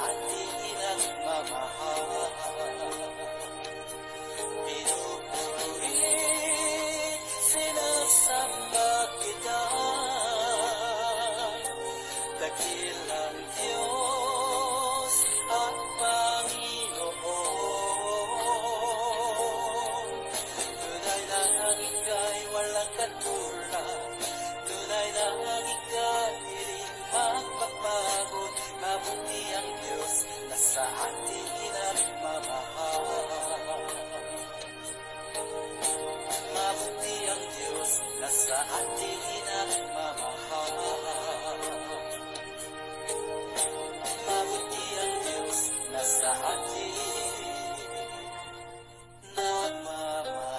ating inagmamahal. Pinupuri, sinasamba kita, dakilang Diyos at Panginoon. Tunay na ika'y walang katulad, tunay na ika'y rin magpapagod. Mabuti ang Diyos na sa ating inagmamahal. Mabuti ang Diyos na sa ating inagmamahal. Mabuti ang Diyos na sa ating nagmamahal.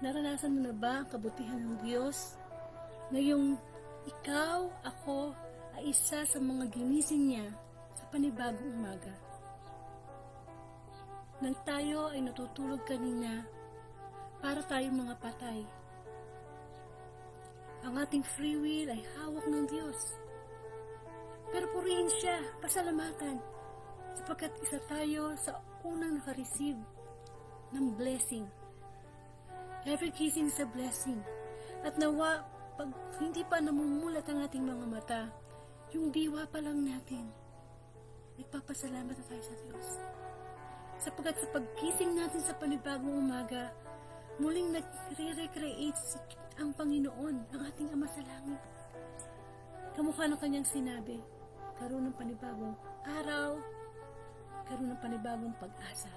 Naranasan mo na ba ang kabutihan ng Diyos? Ngayong ikaw, ako, ay isa sa mga ginising niya sa panibagong umaga. Nang tayo ay natutulog kanina, para tayong mga patay. Ang ating free will ay hawak ng Diyos. Pero purihin siya, pasalamatan, sapagkat isa tayo sa unang nakareceive ng blessing. Every kissing is a blessing. At nawa, pag hindi pa namumulat ang ating mga mata, yung diwa pa lang natin, nagpapasalamat na tayo sa Diyos. Sapagkat sa pagkising natin sa panibagong umaga, muling nagre-recreate ang Panginoon, ang ating Ama sa langit. Kamukha ng kanyang sinabi, karoon ng panibagong araw, karoon ng panibagong pag-asa.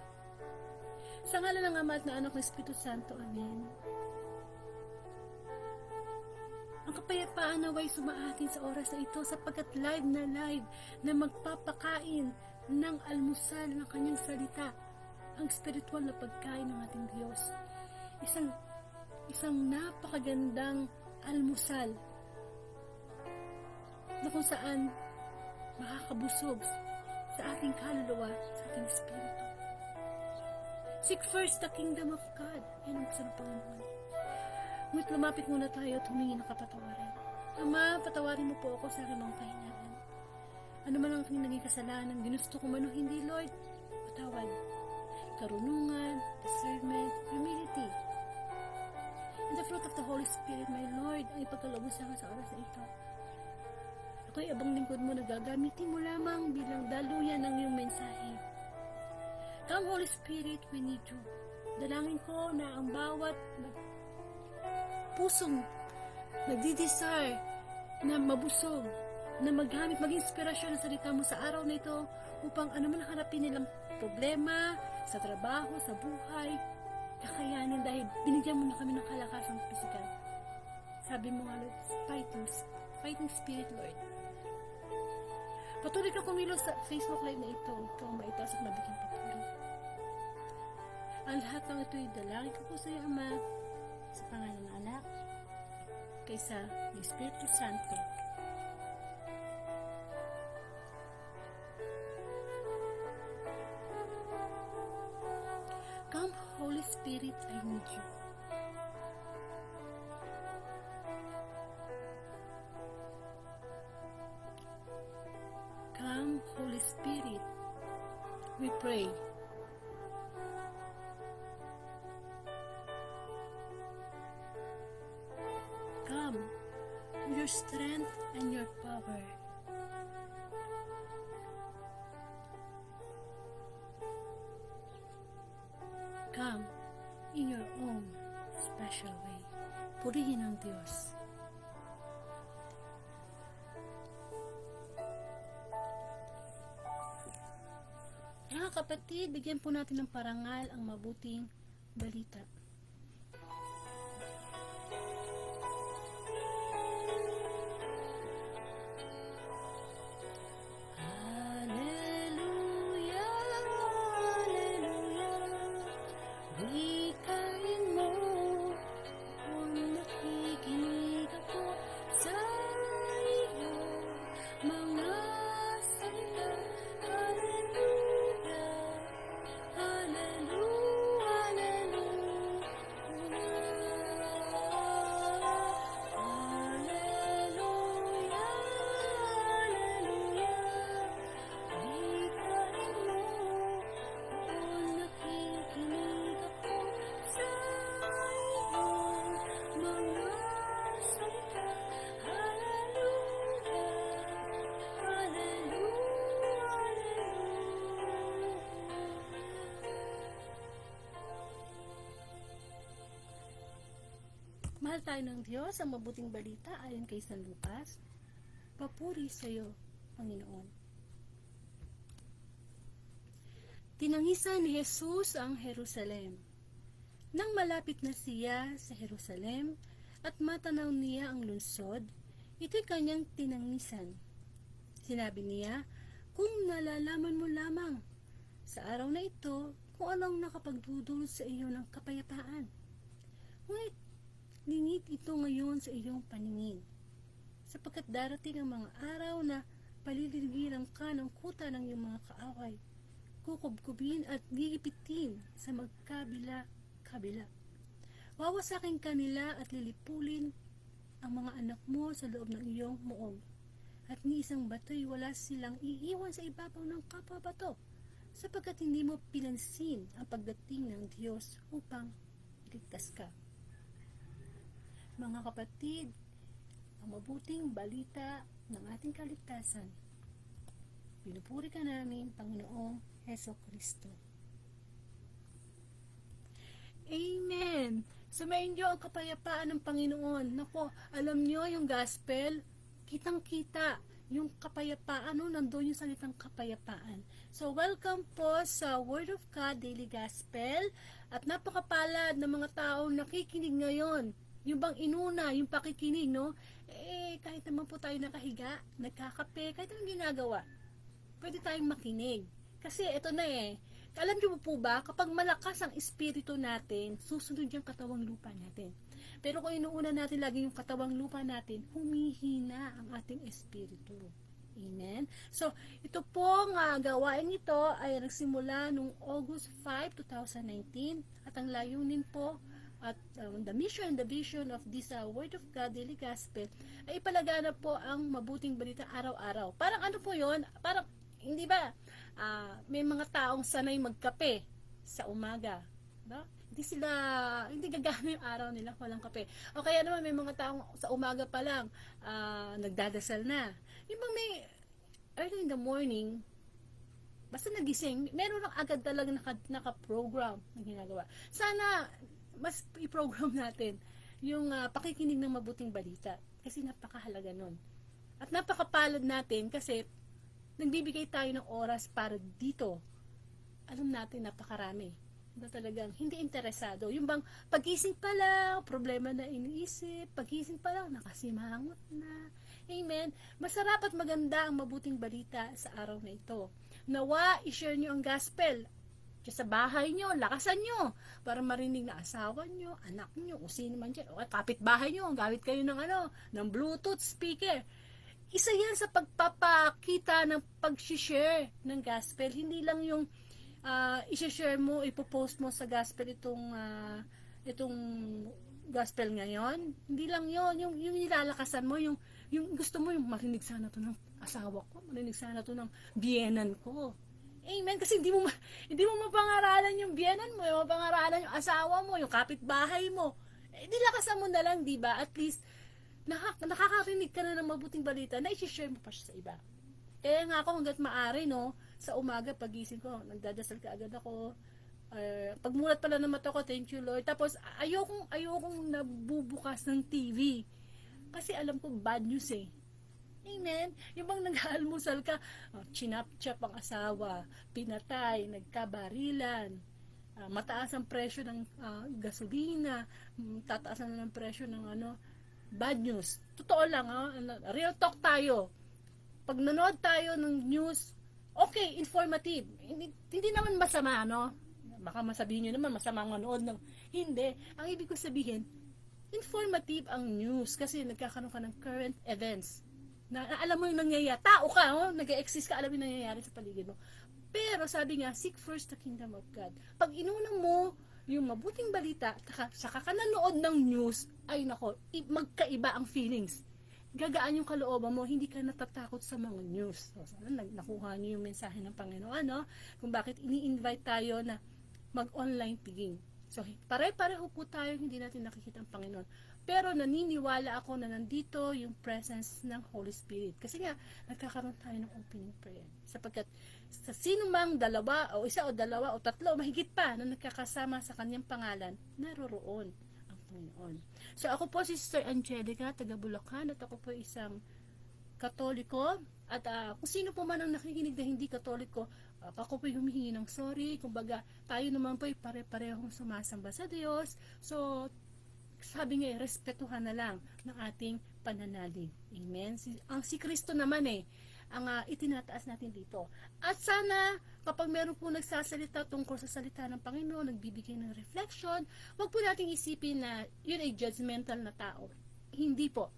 Sa ngalan ng Ama at ng Anak ng Espiritu Santo. Amen. Ang kapayapaan naway sumaatin sa oras na ito sapagkat live na magpapakain ng almusal ng kanyang salita, ang spiritual na pagkain ng ating Diyos. Isang napakagandang almusal na kung saan makakabusog sa ating kaluluwa, sa ating espiritu. Seek first the kingdom of God. Yan ang gusto ng Panginoon. Ngunit lumapit muna tayo at humingi ng kapatawaran. Ama, patawarin mo po ako sa aking mga kahinaan. Ano man ang aking naging kasalanan, ginusto ko man o hindi, Lord, patawad. Karunungan, discernment, humility. And the fruit of the Holy Spirit, my Lord, ang ipagkaloob sa akin sa oras na ito. Ako'y abang lingkod mo na gagamitin mo lamang bilang daluyan ng iyong mensahe. Come, Holy Spirit, we need you. Dalangin ko na ang bawat pusong nagdi-desire na mabusog, na maghamit, mag-inspirasyon ng salita mo sa araw na ito upang ano man harapin nilang problema, sa trabaho, sa buhay, kakayanin dahil binigyan mo na kami ng kalakasang pisikal. Sabi mo nga, Lord, fighting spirit, Lord. Patuloy ka kumilos sa Facebook Live na ito. Ikaw ang maitaas at mabigyan patuloy. Ang lahat ng ito'y dalangin ko po sa iyo, Ama, sa pangalan ng Anak, kaysa ng Espiritu Santo. Come, Holy Spirit, I need you. Come, Holy Spirit, we pray. Come, your strength and your power. Come in your own special way. Purihin ang Diyos. Mga kapatid, bigyan po natin ng parangal ang mabuting balita. Hallelujah, hallelujah, wikain mo kung nakikinig ako sa iyo, mga salita. Hallelujah, hallelujah, hallelujah, hallelujah, hallelujah. Wikain mo kung nakikinig ako sa iyong mga salita. Hallelujah, hallelujah, hallelujah. Mahal tayo ng Diyos, ang mabuting balita ayon kay San Lucas. Papuri sa iyo, Panginoon. Tinangisan ni Jesus ang Jerusalem. Nang malapit na siya sa Jerusalem at matanaw niya ang lungsod, ito'y kanyang tinangisan. Sinabi niya, kung nalalaman mo lamang sa araw na ito kung anong nakapagdudulot sa iyo ng kapayapaan. Ngunit lingid ito ngayon sa iyong paningin, sapagkat darating ang mga araw na paliligiran ka ng kuta ng iyong mga kaaway, kukubkubin at gigipitin sa magkabila-kabila. Wawasakin ka nila at lilipulin ang mga anak mo sa loob ng iyong muog, at ni isang bato'y wala silang iiwan sa ibabaw ng kapwa bato, sapagkat hindi mo pinansin ang pagdating ng Diyos upang iligtas ka. Mga kapatid, ang mabuting balita ng ating kaligtasan, pinupuri ka namin, Panginoong Hesukristo. Amen! Sumayin niyo ang kapayapaan ng Panginoon. Nako, alam niyo yung gospel, kitang-kita yung kapayapaan, nandoon yung salitang kapayapaan. So, welcome po sa Word of God Daily Gospel, at napakapalad ng mga taong nakikinig ngayon. Yung bang inuna, yung pakikinig, no? Kahit naman po tayo nakahiga, nagkakape, kahit anong ginagawa, pwede tayong makinig. Kasi ito na alam niyo po ba, kapag malakas ang espiritu natin, susunod yung katawang lupa natin. Pero kung inuuna natin lagi yung katawang lupa natin, humihina ang ating espiritu. Amen? So, ito pong gawain ito ay nagsimula noong August 5, 2019, at ang layunin po at the mission and the vision of this Word of God Daily Gospel ay ipalaganap po ang mabuting balita araw-araw. Parang ano po yon? Parang, hindi ba, may mga taong sanay magkape sa umaga. No? Hindi gagana yung araw nila walang kape. O kaya naman may mga taong sa umaga pa lang nagdadasal na. Yung bang may early in the morning, basta nagising, meron lang agad talaga naka-program na ginagawa. Sana mas i-program natin yung pakikinig ng mabuting balita, kasi napakahalaga nun. At napakapalad natin kasi nagbibigay tayo ng oras para dito. Alam natin napakarami na talagang hindi interesado. Yung bang pagising pa lang, problema na iniisip, pagising pa lang, nakasimangot na. Amen. Masarap at maganda ang mabuting balita sa araw na ito. Nawa, i-share nyo ang gospel sa bahay nyo, lakasan nyo para marinig na asawa nyo, anak nyo, o sino man dyan, o kapitbahay nyo, gamit kayo ng Bluetooth speaker. Isa yan sa pagpapakita ng pag-share ng gospel. Hindi lang yung i-share mo, ipopost mo sa gospel itong gospel ngayon. Hindi lang yon, yung nilalakasan mo, yung gusto mo, yung marinig sana to ng asawa ko, marinig sana to ng biyenan ko. Amen. Kasi hindi mo mapangaralan yung biyenan mo, yung mapangaralan yung asawa mo, yung kapitbahay mo. Nilakasan mo na lang, di ba? At least, nakakarinig ka na ng mabuting balita na i-share mo pa siya sa iba. Kaya nga ako hanggat maaari, sa umaga, pagising ko, nagdadasal ka agad ako. Pagmulat pala ng mata ko, thank you Lord. Tapos, ayokong nabubukas ng TV. Kasi alam ko, bad news Amen? Yung bang nag-aalmusal ka, chinap-chap ang asawa, pinatay, nagkabarilan, mataas ang presyo ng gasolina, tataas na ng presyo ng bad news. Totoo lang, real talk tayo. Pag nanood tayo ng news, okay, informative. Hindi naman masama, no? Baka masabihin nyo naman, masama ang manood ng... Hindi. Ang ibig ko sabihin, informative ang news kasi nagkakaroon ka ng current events. Na alam mo yung nangyayari. Tao ka, nag-exist ka, alam yung nangyayari sa paligid mo. Pero sabi nga, seek first the kingdom of God. Pag inuna mo yung mabuting balita, saka ka nanood ng news, ay nako, magkaiba ang feelings. Gagaan yung kalooban mo, hindi ka natatakot sa mga news. So, sana nakuha niyo yung mensahe ng Panginoon, no? Kung bakit ini-invite tayo na mag-online piging. So, pare-pareho po tayo, hindi natin nakikita ang Panginoon. Pero naniniwala ako na nandito yung presence ng Holy Spirit. Kasi nga, nagkakaroon tayo ng opening prayer. Sapagkat sa sino mang dalawa, o isa o dalawa o tatlo, o mahigit pa na nagkakasama sa kanyang pangalan, naroroon ang Panginoon. So ako po si Sister Angelica, taga Bulacan, at ako po isang Katoliko. At kung sino po man ang nakikinig na hindi Katoliko, ako po humihingi ng sorry. Kumbaga, tayo naman po ay pare-parehong sumasamba sa Diyos. So, sabi nga, respetuhan na lang ng ating pananalig. Amen? Si Kristo naman ang itinataas natin dito. At sana, kapag meron po nagsasalita tungkol sa salita ng Panginoon, nagbibigay ng reflection, wag po nating isipin na yun ay judgmental na tao. Hindi po.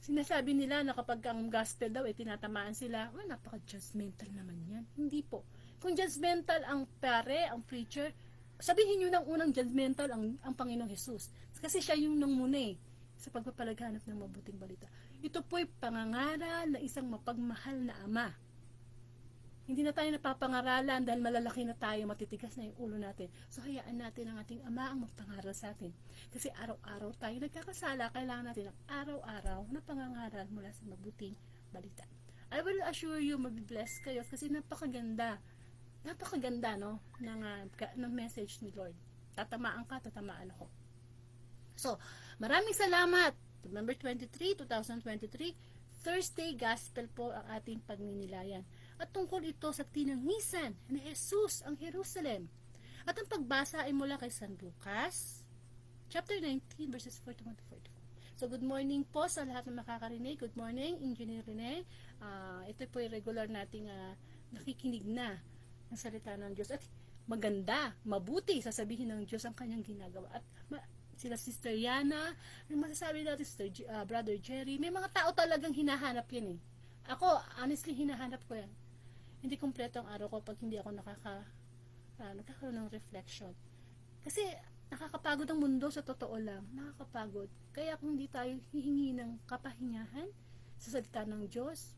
Sinasabi nila na kapag ang gospel daw, tinatamaan sila, napaka-judgmental naman yan. Hindi po. Kung judgmental ang pare, ang preacher, sabihin nyo ng unang judgmental ang Panginoong Jesus. Kasi siya yung nangmuna sa pagpapalaghanap ng mabuting balita. Ito po'y pangangaral na isang mapagmahal na ama. Hindi na tayo napapangaralan dahil malalaki na tayo, matitigas na yung ulo natin. So, hayaan natin ang ating ama ang magpangaral sa atin. Kasi araw-araw tayo nagkakasala, kailangan natin ang araw-araw na pangangaral mula sa mabuting balita. I will assure you, mag-bless kayo kasi napakaganda, no, ng message ni Lord. Tatamaan ka, tatamaan ako. So, maraming salamat. November 23, 2023, Thursday Gospel po ang ating pagninilayan. At tungkol ito sa tinangisan ni Jesus ang Jerusalem. At ang pagbasa ay mula kay San Lucas, chapter 19, verses 41 to 44. So, good morning po sa lahat ng makakarinig. Good morning, Engineer Rene. Ito po yung regular nating nakikinig na ng salita ng Diyos. At maganda, mabuti, sasabihin ng Diyos ang kanyang ginagawa. At sila Sister Yana, yung masasabi natin, Brother Jerry, may mga tao talagang hinahanap yan Ako, honestly, hinahanap ko yan. Hindi kumpleto ang araw ko pag hindi ako nagkakaroon ng reflection. Kasi, nakakapagod ang mundo sa totoo lang. Nakakapagod. Kaya kung hindi tayo hihingi ng kapahingahan sa salita ng Diyos,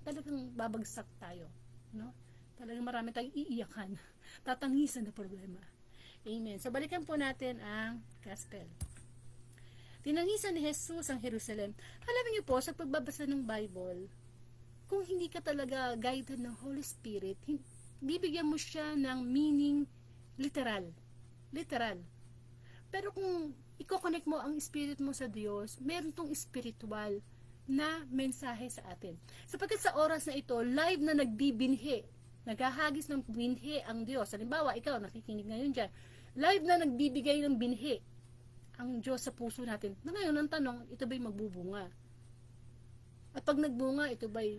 talagang babagsak tayo. No? Talagang marami tayong iiyakan. Tatangisan na problema. Amen. So, balikan po natin ang gospel. Tinangisan ni Jesus ang Jerusalem. Alam niyo po, sa pagbabasa ng Bible, kung hindi ka talaga guided ng Holy Spirit, bibigyan mo siya ng meaning literal. Literal. Pero kung i-connect mo ang spirit mo sa Diyos, meron tong spiritual na mensahe sa atin. Sapagkat sa oras na ito, live na nagbibinhi, naghahagis ng binhi ang Diyos. Halimbawa, ikaw, nakikinig ngayon dyan, live na nagbibigay ng binhi ang Diyos sa puso natin. Na ngayon, ang tanong, ito ba'y magbubunga? At pag nagbunga, ito ba'y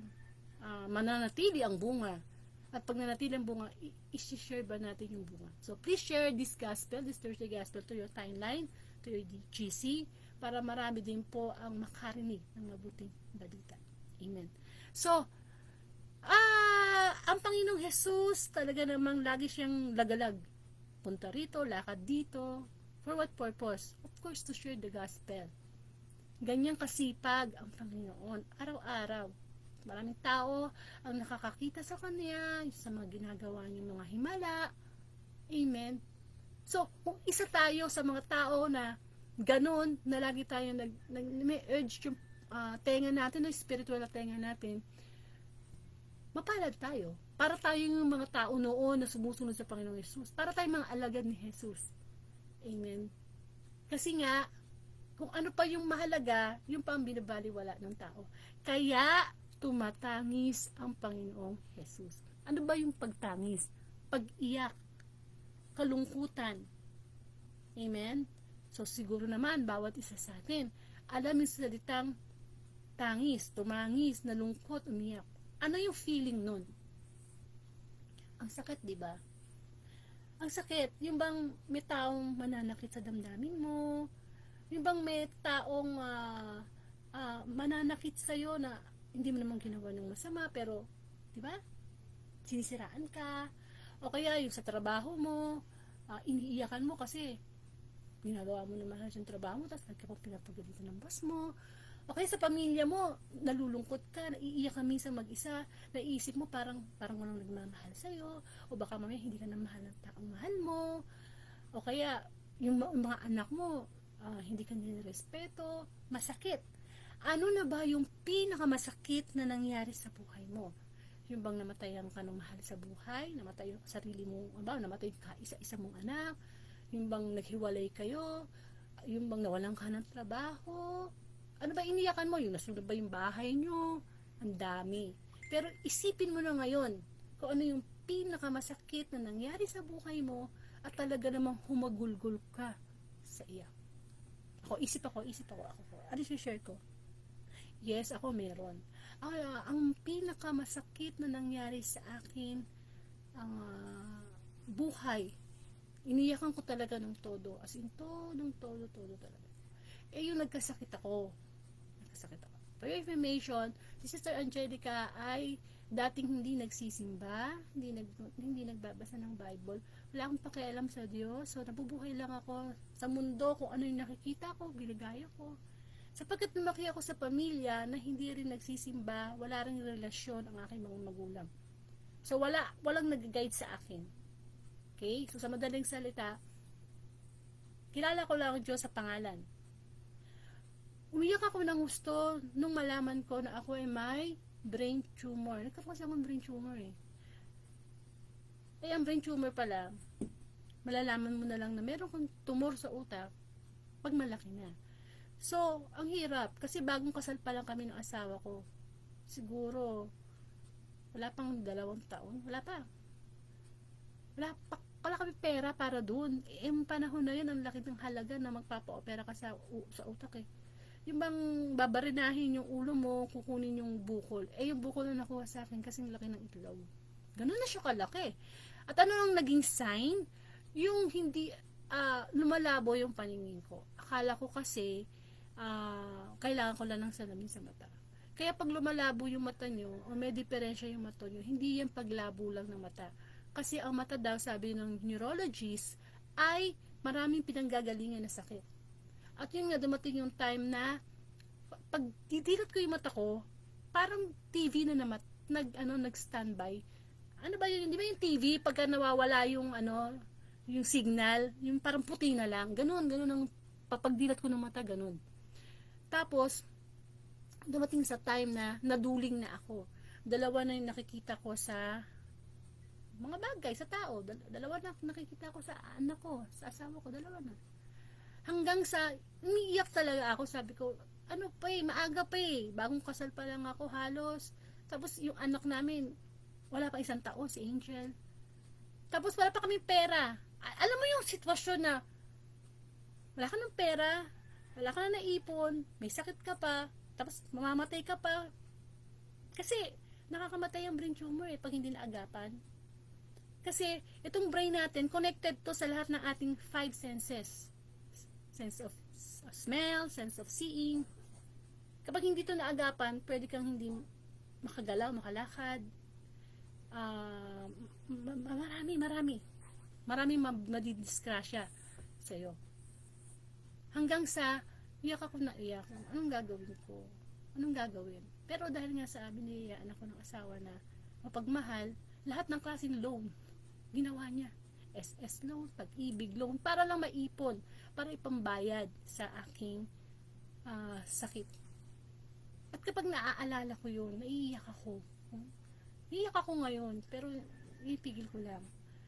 mananatili ang bunga? At pag nanatili ang bunga, i-share ba natin yung bunga? So, please share this gospel, this Thursday gospel to your timeline, to your GC, para marami din po ang makarinig ng mabuting balita. Amen. So, ang Panginoong Jesus, talaga namang lagi siyang lagalag. Punta rito, lakad dito. For what purpose? Of course, to share the gospel. Ganyang kasipag ang Panginoon. Araw-araw. Maraming tao ang nakakakita sa Kanya, sa mga ginagawa niyang mga himala. Amen. So, kung isa tayo sa mga tao na ganun, na lagi tayo may urge yung tenga natin, o spiritual na tenga natin, mapalad tayo. Para tayo yung mga tao noon na sumusunod sa Panginoong Jesus. Para tayo mga alagad ni Jesus. Amen. Kasi nga, Kung ano pa yung mahalaga, yung pa ang binabaliwala ng tao. Kaya, tumatangis ang Panginoong Jesus. Ano ba yung pagtangis? Pag-iyak, kalungkutan. Amen? So, siguro naman, bawat isa sa atin, alam yung salitang tangis, tumangis, nalungkot, umiyak. Ano yung feeling nun? Ang sakit, di ba? Ang sakit, yung bang may taong mananakit sa damdamin mo, yung bang may taong mananakit sa'yo na hindi mo naman ginawa ng masama, pero, di ba? Sinisiraan ka, o kaya yung sa trabaho mo, iniiyakan mo kasi ginagawa mo naman yung trabaho mo, tapos nagka pang pinapagalitan ng boss mo, o kaya sa pamilya mo, nalulungkot ka, naiiyak ka minsan mag-isa, naisip mo parang walang nagmamahal sa'yo, o baka mamaya hindi ka na mahal ng taong mahal mo, o kaya yung mga anak mo, hindi ka nirespeto, masakit. Ano na ba yung pinakamasakit na nangyari sa buhay mo? Yung bang namatayan ka ng mahal sa buhay, namatay yung sarili mo, namatay ka isa-isa mong anak, yung bang naghiwalay kayo, yung bang nawalan ka ng trabaho, ano ba iniyakan mo? Yung nasunod ba yung bahay nyo? Ang dami. Pero isipin mo na ngayon kung ano yung pinakamasakit na nangyari sa buhay mo at talaga namang humagulgol ka sa iyak. Isip ako. Ano share ko? Yes, ako meron. Ang pinakamasakit na nangyari sa akin, ang buhay, iniyakan ko talaga ng todo. As in, todo talaga. Yung nagkasakit ako. For your information, si Sister Angelica ay dating hindi nagsisimba, hindi nagbabasa ng Bible. Wala akong pakialam sa Diyos. So, nabubuhay lang ako sa mundo kung ano yung nakikita ko, ginagaya ko. Sapagkat lumaki ako sa pamilya na hindi rin nagsisimba, wala rin relasyon ang aking mga magulang. So, walang nag-guide sa akin. Okay? So, sa madaling salita, kilala ko lang ang Diyos sa pangalan. Umiyak ako ng gusto nung malaman ko na ako ay may brain tumor. Nagkaroon kasi akong brain tumor eh. Ang brain tumor pala, malalaman mo na lang na meron kang tumor sa utak pag malaki na. So, ang hirap. Kasi bagong kasal pa lang kami ng asawa ko. Siguro, wala pang 2 taon. Wala kami pera para dun. Yung panahon na yun, ang laki ng halaga na magpapa-opera ka sa utak eh. Yung bang babarinahin yung ulo mo, kukunin yung bukol. Yung bukol na nakuha sa akin kasing laki ng itlog. Ganun na siya kalaki. At ano ang naging sign? Yung hindi lumalabo yung paningin ko. Akala ko kasi kailangan ko lang ng salamin sa mata. Kaya pag lumalabo yung mata nyo, o may diferensya yung mata nyo, hindi yan paglabo lang ng mata. Kasi ang mata daw, sabi ng neurologist, ay maraming pinanggagalingan na sakit. At yun nga, dumating yung time na pag didilot ko yung mata ko, parang TV na nag-standby. Ano ba yun? Di ba yung TV, pagka nawawala yung yung signal, yung parang puti na lang. Ganun ang pagdilat ko ng mata, ganun. Tapos, dumating sa time na naduling na ako. 2 na yung nakikita ko sa mga bagay, sa tao. 2 na nakikita ko sa anak ko, sa asawa ko, 2 na. Hanggang sa, umiiyak talaga ako, sabi ko, maaga pa bagong kasal pa lang ako halos. Tapos yung anak namin, wala pa 1 taon, si Angel. Tapos wala pa kaming pera. Alam mo yung sitwasyon na, wala ka ng pera, wala ka na naipon, may sakit ka pa, tapos mamamatay ka pa. Kasi, nakakamatay ang brain tumor pag hindi naagapan. Kasi, itong brain natin, connected to sa lahat ng ating 5 senses. Sense of smell, sense of seeing. Kapag hindi ito naagapan, pwede kang hindi makagalaw, makalakad. Marami madidiskrasya sa'yo. Hanggang sa, iyak ako na iyak. Anong gagawin? Pero dahil nga sa biniyayaan ako ng asawa na mapagmahal, lahat ng klaseng loan, ginawa niya. SS loan, pag-ibig loan, para lang maipon, para ipambayad sa aking sakit. At kapag naaalala ko yun, naiiyak ako. Iiyak ako ngayon, pero ipigil ko lang.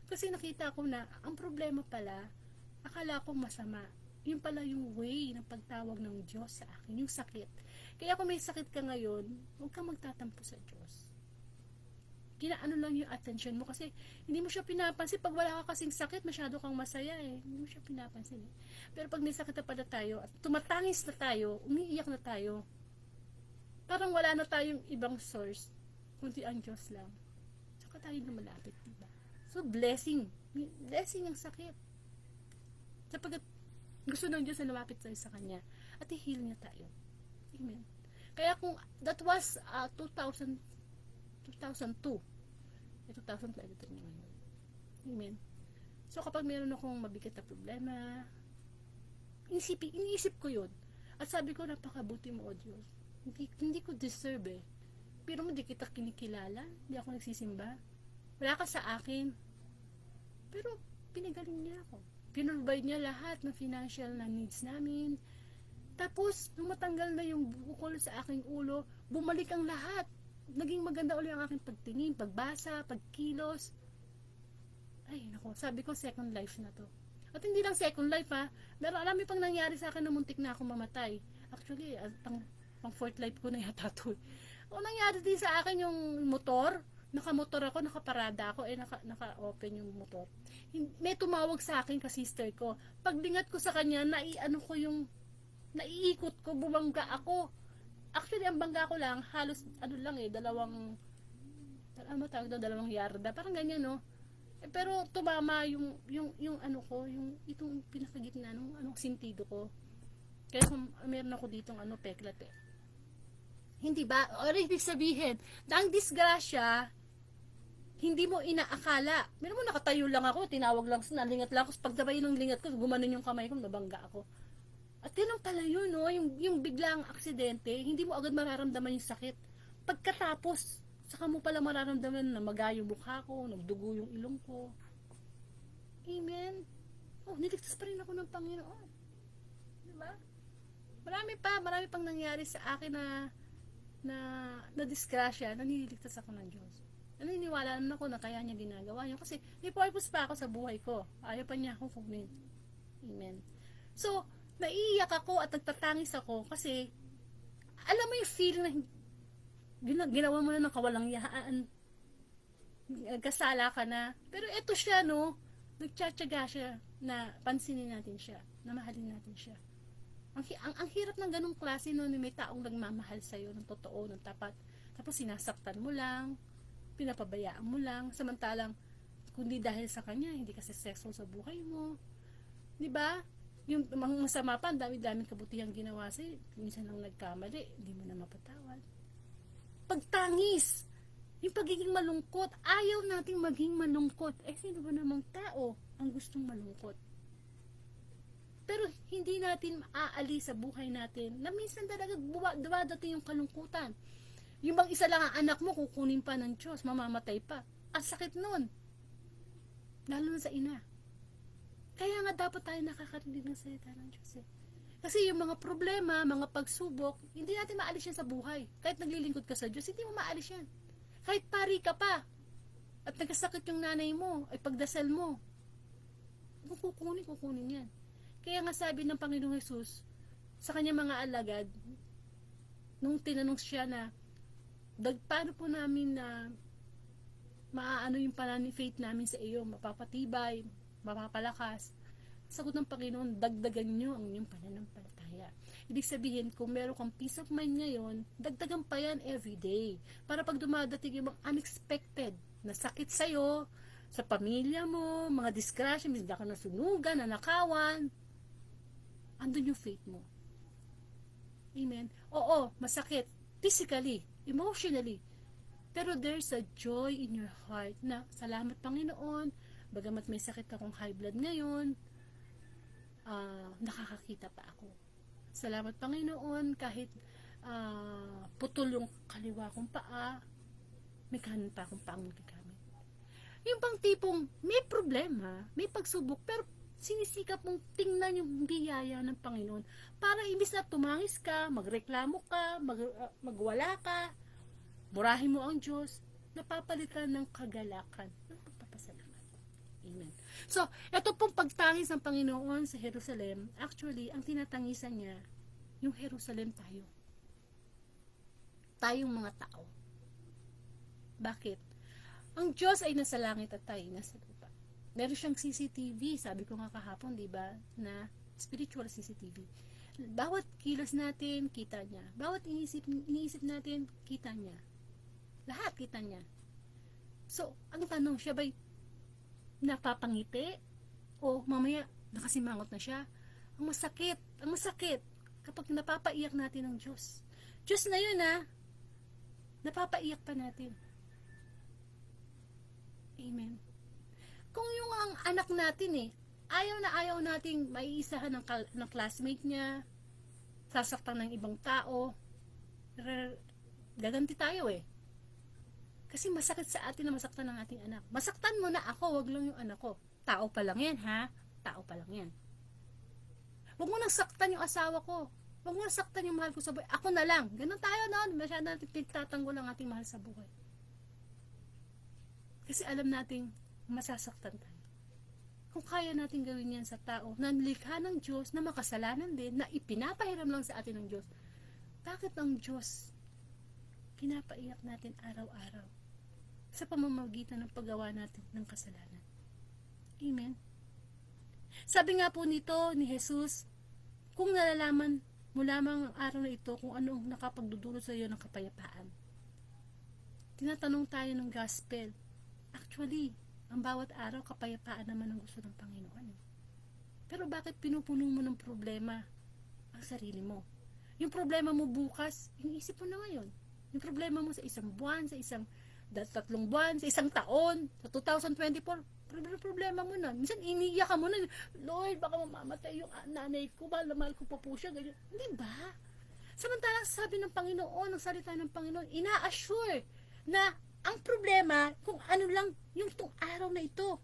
Kasi nakita ko na, ang problema pala, akala ko masama. Yun pala yung way ng pagtawag ng Diyos sa akin, yung sakit. Kaya kung may sakit ka ngayon, huwag kang magtatampo sa Diyos. Ginaano lang yung attention mo kasi hindi mo siya pinapansin. Pag wala ka kasing sakit, masyado kang masaya eh. Hindi mo siya pinapansin eh. Pero pag may sakit na pala tayo at tumatangis na tayo, umiiyak na tayo, parang wala na tayong ibang source, kundi ang Diyos lang. Saka tayo na malapit, diba? So, blessing. Blessing ang sakit. Sapagkat gusto ng Diyos na lumapit tayo sa Kanya at i-heal niya tayo. Amen. Kaya kung that was 2002, 2002 ito ngayon. Amen. So kapag meron akong mabigat na problema, iniisip ko yun. At sabi ko, napakabuti mo, O Diyos. Hindi ko deserve eh. Pero hindi kita kinikilala, hindi ako nagsisimba. Wala ka sa akin. Pero pinagaling niya ako. Pinrovide niya lahat ng financial na needs namin. Tapos, nung matanggal na yung bukol sa aking ulo, bumalik ang lahat. Naging maganda ulit ang aking pagtingin, pagbasa, pagkilos. Ay, naku, sabi ko second life na to. At hindi lang second life ha. Marami pang nangyari sa akin na muntik na akong mamatay. Actually, pang fourth life ko na yata to. O nangyari din sa akin yung motor. Nakamotor ako, nakaparada ako, naka-open yung motor. May tumawag sa akin ka-sister ko. Paglingat ko sa kanya, naiikot ko, bumangga ako. Actually, ang bangga ko lang, halos, dalawang yarda. Parang ganyan, no? Pero tumama yung itong pinakagitna, anong sentido ko. Kaya meron ako ditong peklat eh. Hindi ba? O ibig sabihin, ang disgrasya, hindi mo inaakala. Meron mo nakatayo lang ako, tinawag lang, nalingat lang ako. Pagdabay ng lingat ko, gumanon yung kamay ko, nabangga ako. At yun ang pala yun, no? Yung biglang aksidente, hindi mo agad mararamdaman yung sakit. Pagkatapos, saka mo pala mararamdaman na maga yung mukha ko, nagdugo yung ilong ko. Amen. Oh, niligtas pa rin ako ng Panginoon. Diba? Marami pang nangyari sa akin na disgrasya, na nililigtas ako ng Diyos. Naniniwala naman ako na kaya niya ginagawa niya kasi may purpose pa ako sa buhay ko. Ayaw pa niya akong kunin. Amen. So, naiiyak ako at nagtatangis ako kasi alam mo yung feeling na ginawa mo na ng kawalangyaan, kasala ka na, pero eto siya, no, nagtsatsaga siya na pansinin natin siya, na mahalin natin siya. Ang hirap ng ganung klase, no, may taong nagmamahal sa'yo ng totoo, ng tapat, tapos sinasaktan mo lang, pinapabayaan mo lang, samantalang kundi dahil sa kanya hindi ka successful sa buhay mo, di ba? Yung masama pa, ang dami-daming kabutihang ginawa sa'yo, minsan lang nagkamali, hindi mo na mapatawad. Pagtangis, yung pagiging malungkot, ayaw nating maging malungkot. Sino ba namang tao ang gustong malungkot? Pero hindi natin aalis sa buhay natin na minsan talaga dumadating yung kalungkutan. Yung bang isa lang ang anak mo, kukunin pa ng Diyos, mamamatay pa. Ang sakit nun. Lalo na sa ina. Kaya nga dapat tayo nakakarinig ng salita ng Diyos eh. Kasi yung mga problema, mga pagsubok, hindi natin maalis yan sa buhay. Kahit naglilingkod ka sa Diyos, hindi mo maalis yan. Kahit pari ka pa, at nagkasakit yung nanay mo, ay pagdasal mo, kukunin yan. Kaya nga sabi ng Panginoong Hesus, sa kanyang mga alagad, nung tinanong siya na, paano po namin na maaano yung faith namin sa iyo, mapapatibay, mapapalakas. Sagot ng Panginoon, dagdagan nyo ang inyong pananampalataya. Ibig sabihin, kung meron kang peace of mind ngayon, dagdagan pa yan everyday. Para pag dumadating yung unexpected na sakit sa'yo, sa pamilya mo, mga disgrasya, minsan ka nasunugan, nanakawan, andun yung faith mo. Amen. Oo, masakit. Physically, emotionally. Pero there's a joy in your heart na salamat Panginoon, bagamat may sakit akong high blood ngayon, nakakakita pa ako. Salamat Panginoon, kahit putol yung kaliwa kong paa, may kanan pa akong paang nagagamit. Yung pang tipong may problema, may pagsubok, pero sinisikap mong tingnan yung biyaya ng Panginoon para imbis na tumangis ka, magreklamo ka, magwala ka, murahin mo ang Diyos, napapalitan ng kagalakan, ng pagpapasalamat. Amen. So, ito pong pagtangis ng Panginoon sa Jerusalem, actually, ang tinatangisan niya, yung Jerusalem tayo. Tayong mga tao. Bakit? Ang Diyos ay nasa langit at tayo nasa lupa. Meron siyang CCTV, sabi ko nga kahapon, di ba, na spiritual CCTV. Bawat kilos natin, kita niya. Bawat iniisip natin, kita niya. Lahat kita niya. So, ang tanong, siya ba'y napapangiti? O mamaya, nakasimangot na siya? Ang masakit, kapag napapaiyak natin ng Diyos. Diyos na yun napapaiyak pa natin. Amen. Kung yung ang anak natin ayaw nating maiisahan ng classmate niya, sasaktan ng ibang tao, gaganti tayo Kasi masakit sa atin na masaktan ng ating anak. Masaktan mo na ako, wag lang yung anak ko. Tao pa lang yan, ha? Tao pa lang yan. Wag mo nang saktan yung asawa ko. Wag mo nang saktan yung mahal ko sa buhay. Ako na lang. Ganun tayo noon. Masyado natin pinagtatanggol ang ating mahal sa buhay. Kasi alam nating masasaktan tayo. Kung kaya natin gawin yan sa tao na nilikha ng Diyos, na makasalanan din, na ipinapahiram lang sa atin ng Diyos, bakit ang Diyos pinapaiyak natin araw-araw sa pamamagitan ng paggawa natin ng kasalanan? Amen. Sabi nga po nito ni Jesus, kung nalalaman mo lamang ang araw na ito kung ano ang nakapagdudulot sa iyo ng kapayapaan. Tinatanong tayo ng gospel. Actually, ang bawat araw kapayapaan naman ang gusto ng Panginoon. Pero bakit pinupuno mo ng problema ang sarili mo? Yung problema mo bukas, iniisip mo na ngayon. Yung problema mo sa isang buwan, sa isang 3 buwan, sa isang taon, sa 2024, problema mo na. Minsan iniiyak ka mo na, Lord, baka mamamatay yung nanay ko, mahal ko pa po siya, ganyan. Hindi ba? Samantalang sabi ng Panginoon, ang salita ng Panginoon, ina-assure na ang problema, kung ano lang yung itong araw na ito.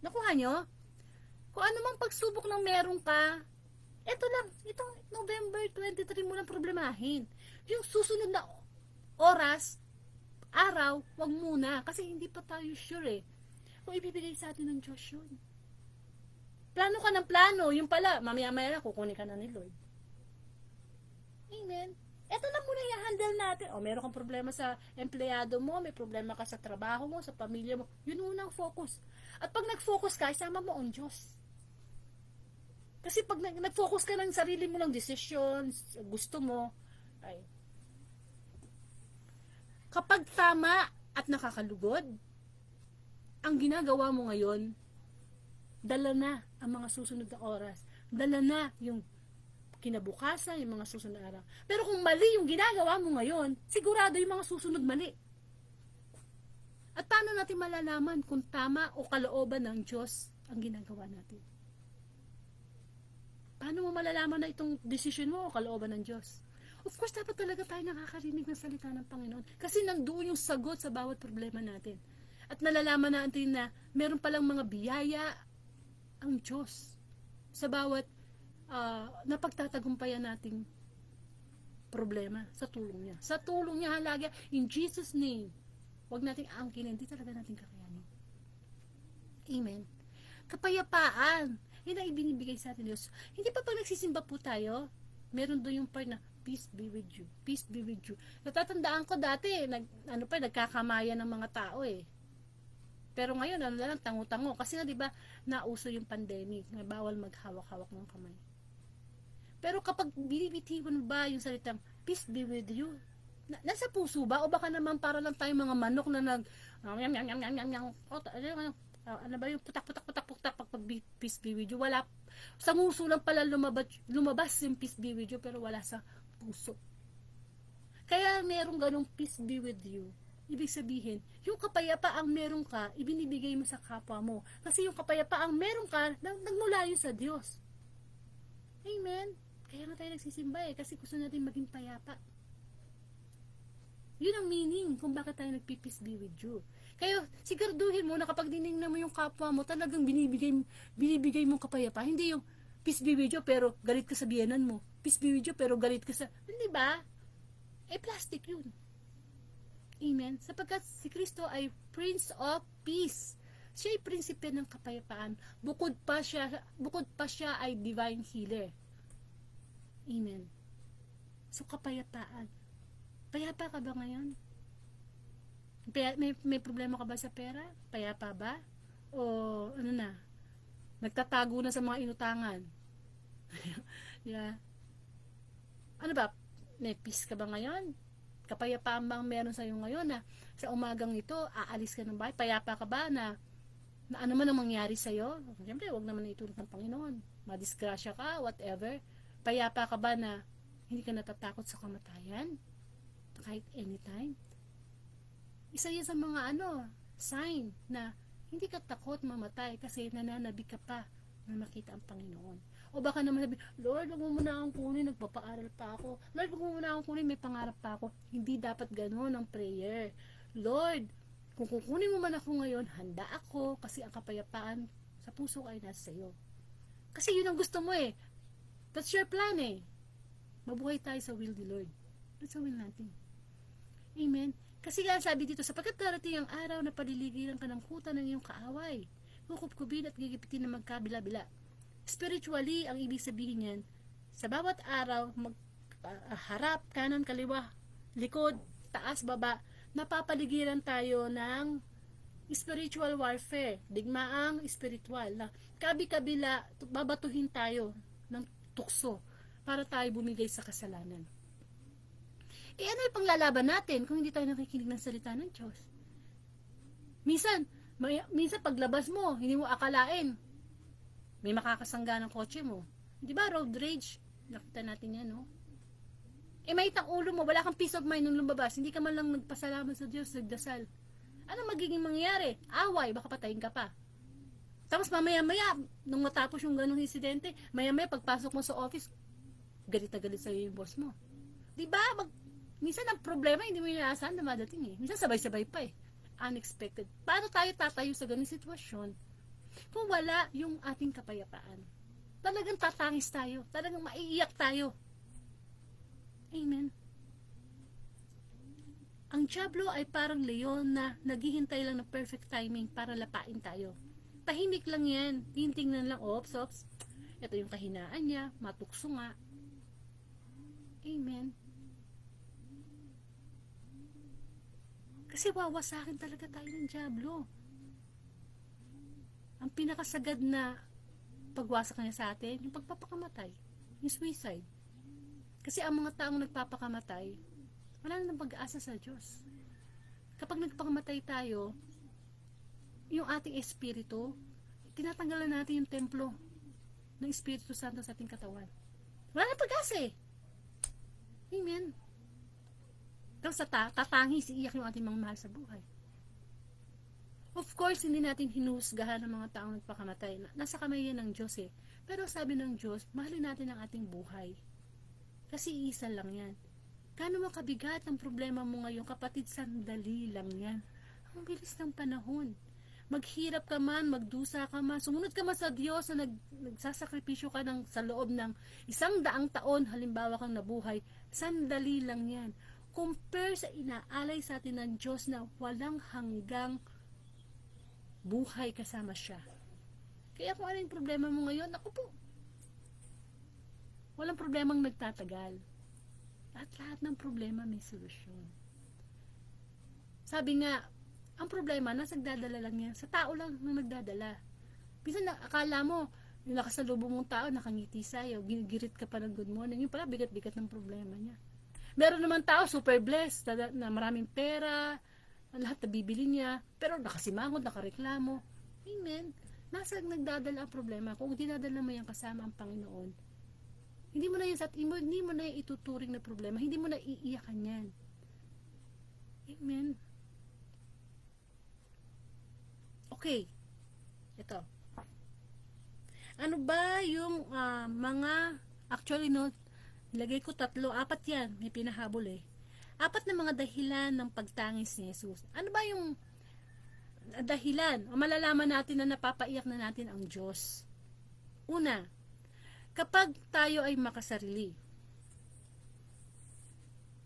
Nakuha nyo? Kung ano mang pagsubok ng meron ka, ito lang, itong November 23 mo lang problemahin. Yung susunod na oras, araw, wag muna. Kasi hindi pa tayo sure kung ibibigay sa atin ng Diyos yun. Plano ka ng plano, yung pala, mamaya-maya na kukunin ka na ni Lord. Amen. Ito na muna i-handle natin. O, meron kang problema sa empleyado mo, may problema ka sa trabaho mo, sa pamilya mo. Yun unang focus. At pag nag-focus ka, isama mo ang Diyos. Kasi pag nag-focus ka ng sarili mo ng decisions, gusto mo, ay, kapag tama at nakakalugod, ang ginagawa mo ngayon, dala na ang mga susunod na oras. Dala na yung kinabukasan, yung mga susunod na araw. Pero kung mali yung ginagawa mo ngayon, sigurado yung mga susunod mali. At paano natin malalaman kung tama o kalooban ng Diyos ang ginagawa natin? Paano mo malalaman na itong decision mo o kalooban ng Diyos? Of course, dapat talaga tayo nakakarinig ng salita ng Panginoon. Kasi nandoon yung sagot sa bawat problema natin. At nalalaman natin na meron palang mga biyaya ang Diyos sa bawat napagtatagumpayan nating problema sa tulong niya. Sa tulong niya halaga, in Jesus' name, huwag nating angkinin, hindi talaga natin kakayanin. Amen. Kapayapaan, yun ang ibinibigay sa atin Diyos. Hindi pa pag nagsisimba po tayo, meron doon yung part na, peace be with you. Peace be with you. Natatandaan ko dati, nagkakamayan ng mga tao Pero ngayon, tango-tango. Kasi di ba, nauso yung pandemic, na bawal maghawak-hawak ng kamay. Pero kapag binibitiwan ba yung salitang, peace be with you, nasa puso ba? O baka naman para lang tayong mga manok na ano ba yung putak-putak pag peace be with you? Wala, sa nguso lang pala lumabas yung peace be with you, pero wala sa puso. Kaya merong ganong peace be with you. Ibig sabihin, yung kapayapaang meron ka, ibinibigay mo sa kapwa mo. Kasi yung kapayapaang meron ka, nagmula yun sa Diyos. Amen? Kaya nga tayo nagsisimba kasi gusto natin maging payapa. Yun ang meaning kung bakit tayo nagpi-peace be with you. Kaya siguraduhin mo na kapag dinignan mo yung kapwa mo, talagang binibigay mo kapayapa. Hindi yung peace be with you pero galit ka sa biyenan mo. Peace be with you pero galit ka sa... Hindi ba? Plastic yun. Amen? Sapagkat si Kristo ay Prince of Peace. Siya ay prinsipe ng kapayapaan. Bukod pa siya ay divine healer. Amen. So, kapayapaan. Payapa ka ba ngayon? May problema ka ba sa pera? Payapa ba? O ano na? Nagtatago na sa mga inutangan? Yeah. Ano ba? May peace ka ba ngayon? Kapayapaan ba ang meron sa'yo ngayon na sa umagang ito, aalis ka ng bahay? Payapa ka ba na ano man ang mangyari sa'yo? Siyempre, huwag naman itulog ng Panginoon. Madisgrasya ka, whatever. Payapa ka ba na hindi ka natatakot sa kamatayan? Kahit anytime? Isa yan sa mga sign na hindi ka takot mamatay kasi nananabik ka pa na makita ang Panginoon. O baka naman sabi, Lord, huwag mo muna akong kunin, nagpapaaral pa ako. Lord, huwag mo muna akong kunin, may pangarap pa ako. Hindi dapat gano'n ang prayer. Lord, kung kukunin mo man ako ngayon, handa ako kasi ang kapayapaan sa puso ay nasa iyo. Kasi yun ang gusto mo eh. That's your plan eh. Mabuhay tayo sa will ni Lord. That's the will natin. Amen. Kasi nga sabi dito, sapagkat darating ang araw na paliligiran ka ng kuta ng iyong kaaway, kukupkubin at gigipitin na magkabila-bila. Spiritually, ang ibig sabihin niyan, sa bawat araw, harap, kanan, kaliwa, likod, taas, baba, napapaligiran tayo ng spiritual warfare, digmaang spiritual, na kabi-kabila, babatuhin tayo ng tukso para tayo bumigay sa kasalanan. Ano yung panglalaban natin kung hindi tayo nakikinig ng salita ng Diyos? Minsan paglabas mo, hindi mo akalain, may makakasangga ng kotse mo. Di ba, road rage? Nakita natin yan, no? May itang ulo mo, wala kang peace of mind nung lumabas, hindi ka man lang nagpasalamat sa Diyos, nagdasal. Ano magiging mangyayari? Away, baka patayin ka pa. Tapos mamaya-maya, nung matapos yung ganong insidente, maya-maya pagpasok mo sa office, galit na galit sa'yo yung boss mo. Di ba? Minsan ang problema, hindi mo inaasahan na madating eh. Minsan sabay-sabay pa eh. Unexpected. Paano tayo tatayo sa ganung sitwasyon kung wala yung ating kapayapaan? Talagang tatangis tayo. Talagang maiiyak tayo. Amen. Ang diablo ay parang leon na naghihintay lang ng perfect timing para lapain tayo. Tahimik lang yan. Tingnan lang, ops. Ito yung kahinaan niya. Matukso nga. Amen. Kasi wawasakin talaga tayo ng diablo. Ang pinakasagad na pagwasak niya sa atin, yung pagpapakamatay, yung suicide. Kasi ang mga taong nagpapakamatay, wala na ng pag-asa sa Diyos. Kapag nagpakamatay tayo, yung ating espiritu, tinatanggalan natin yung templo ng Espiritu Santo sa ating katawan. Wala na pag-asa eh. Amen. Tapos tatangis, iiyak yung ating mga mahal sa buhay. Of course, hindi natin hinusgahan ng mga taong nagpakamatay. Nasa kamay yan ng Diyos eh. Pero sabi ng Diyos, mahalin natin ang ating buhay. Kasi isa lang yan. Kano makabigat ang problema mo ngayon, kapatid, sandali lang yan. Ang bilis ng panahon. Maghirap ka man, magdusa ka man, sumunod ka man sa Diyos na nagsasakripisyo ka sa loob ng 100 taon, halimbawa kang nabuhay, sandali lang yan. Compare sa inaalay sa atin ng Diyos na walang hanggang buhay kasama siya. Kaya kung ano yung problema mo ngayon, ako po, walang problemang nagtatagal. Lahat ng problema may solusyon. Sabi nga, ang problema, nagdadala lang yan. Sa tao lang na nagdadala. Minsan akala mo, yung nakasalubong mong tao, nakangiti sa'yo, ginigirit ka pa ng good morning, yung pala bigat-bigat ng problema niya. Meron naman tao, super blessed, na maraming pera, lahat na bibili niya, pero nakasimangot, nakareklamo. Amen. Nagdadala ang problema. Kung dinadala mo yan kasama ang Panginoon, hindi mo na yung ituturing na problema, hindi mo na iiyakan yan. Amen. Okay. Ito. Ano ba yung actually lagay ko 3, 4 yan, may pinahabol eh. 4 na mga dahilan ng pagtangis ni Jesus. Ano ba yung dahilan? O malalaman natin na napapaiyak na natin ang Diyos. Una, kapag tayo ay makasarili.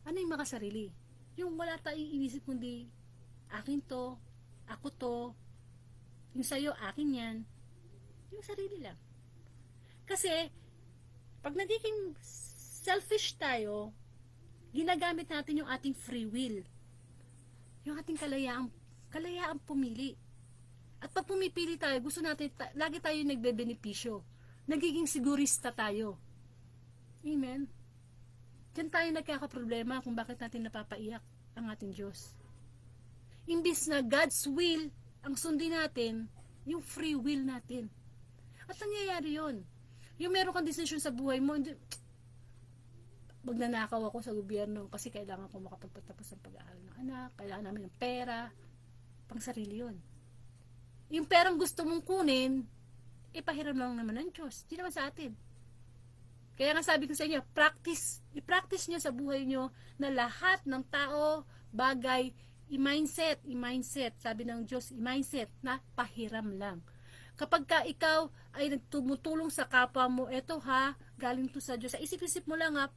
Ano yung makasarili? Yung wala tayong inisip kundi, akin to, ako to, Yung sa'yo, akin yan. Yung sarili lang. Kasi, pag nagiging selfish tayo, ginagamit natin yung ating free will. Yung ating kalayaan pumili. At pag pumipili tayo, gusto natin, lagi tayo nagbebenepisyo. Nagiging sigurista tayo. Amen? Diyan tayo nagkakaproblema kung bakit natin napapaiyak ang ating Diyos. Imbis na God's will ang sundin natin, yung free will natin. At nangyayari yun. Yung meron kang desisyon sa buhay mo, magnanakaw ako sa gobyerno kasi kailangan ko makapagpatapos ng pag-aaral ng anak, kailangan namin ng pera, pang sarili yun. Yung perang gusto mong kunin, ipahiram lang naman ng Diyos, di naman sa atin. Kaya nga sabi ko sa inyo, i-practice nyo sa buhay nyo na lahat ng tao, bagay, i-mindset, sabi ng Diyos, i-mindset na pahiram lang. Kapag ka ikaw ay nagtumutulong sa kapwa mo, eto ha, galing to sa Diyos. Sa isip-isip mo lang ha,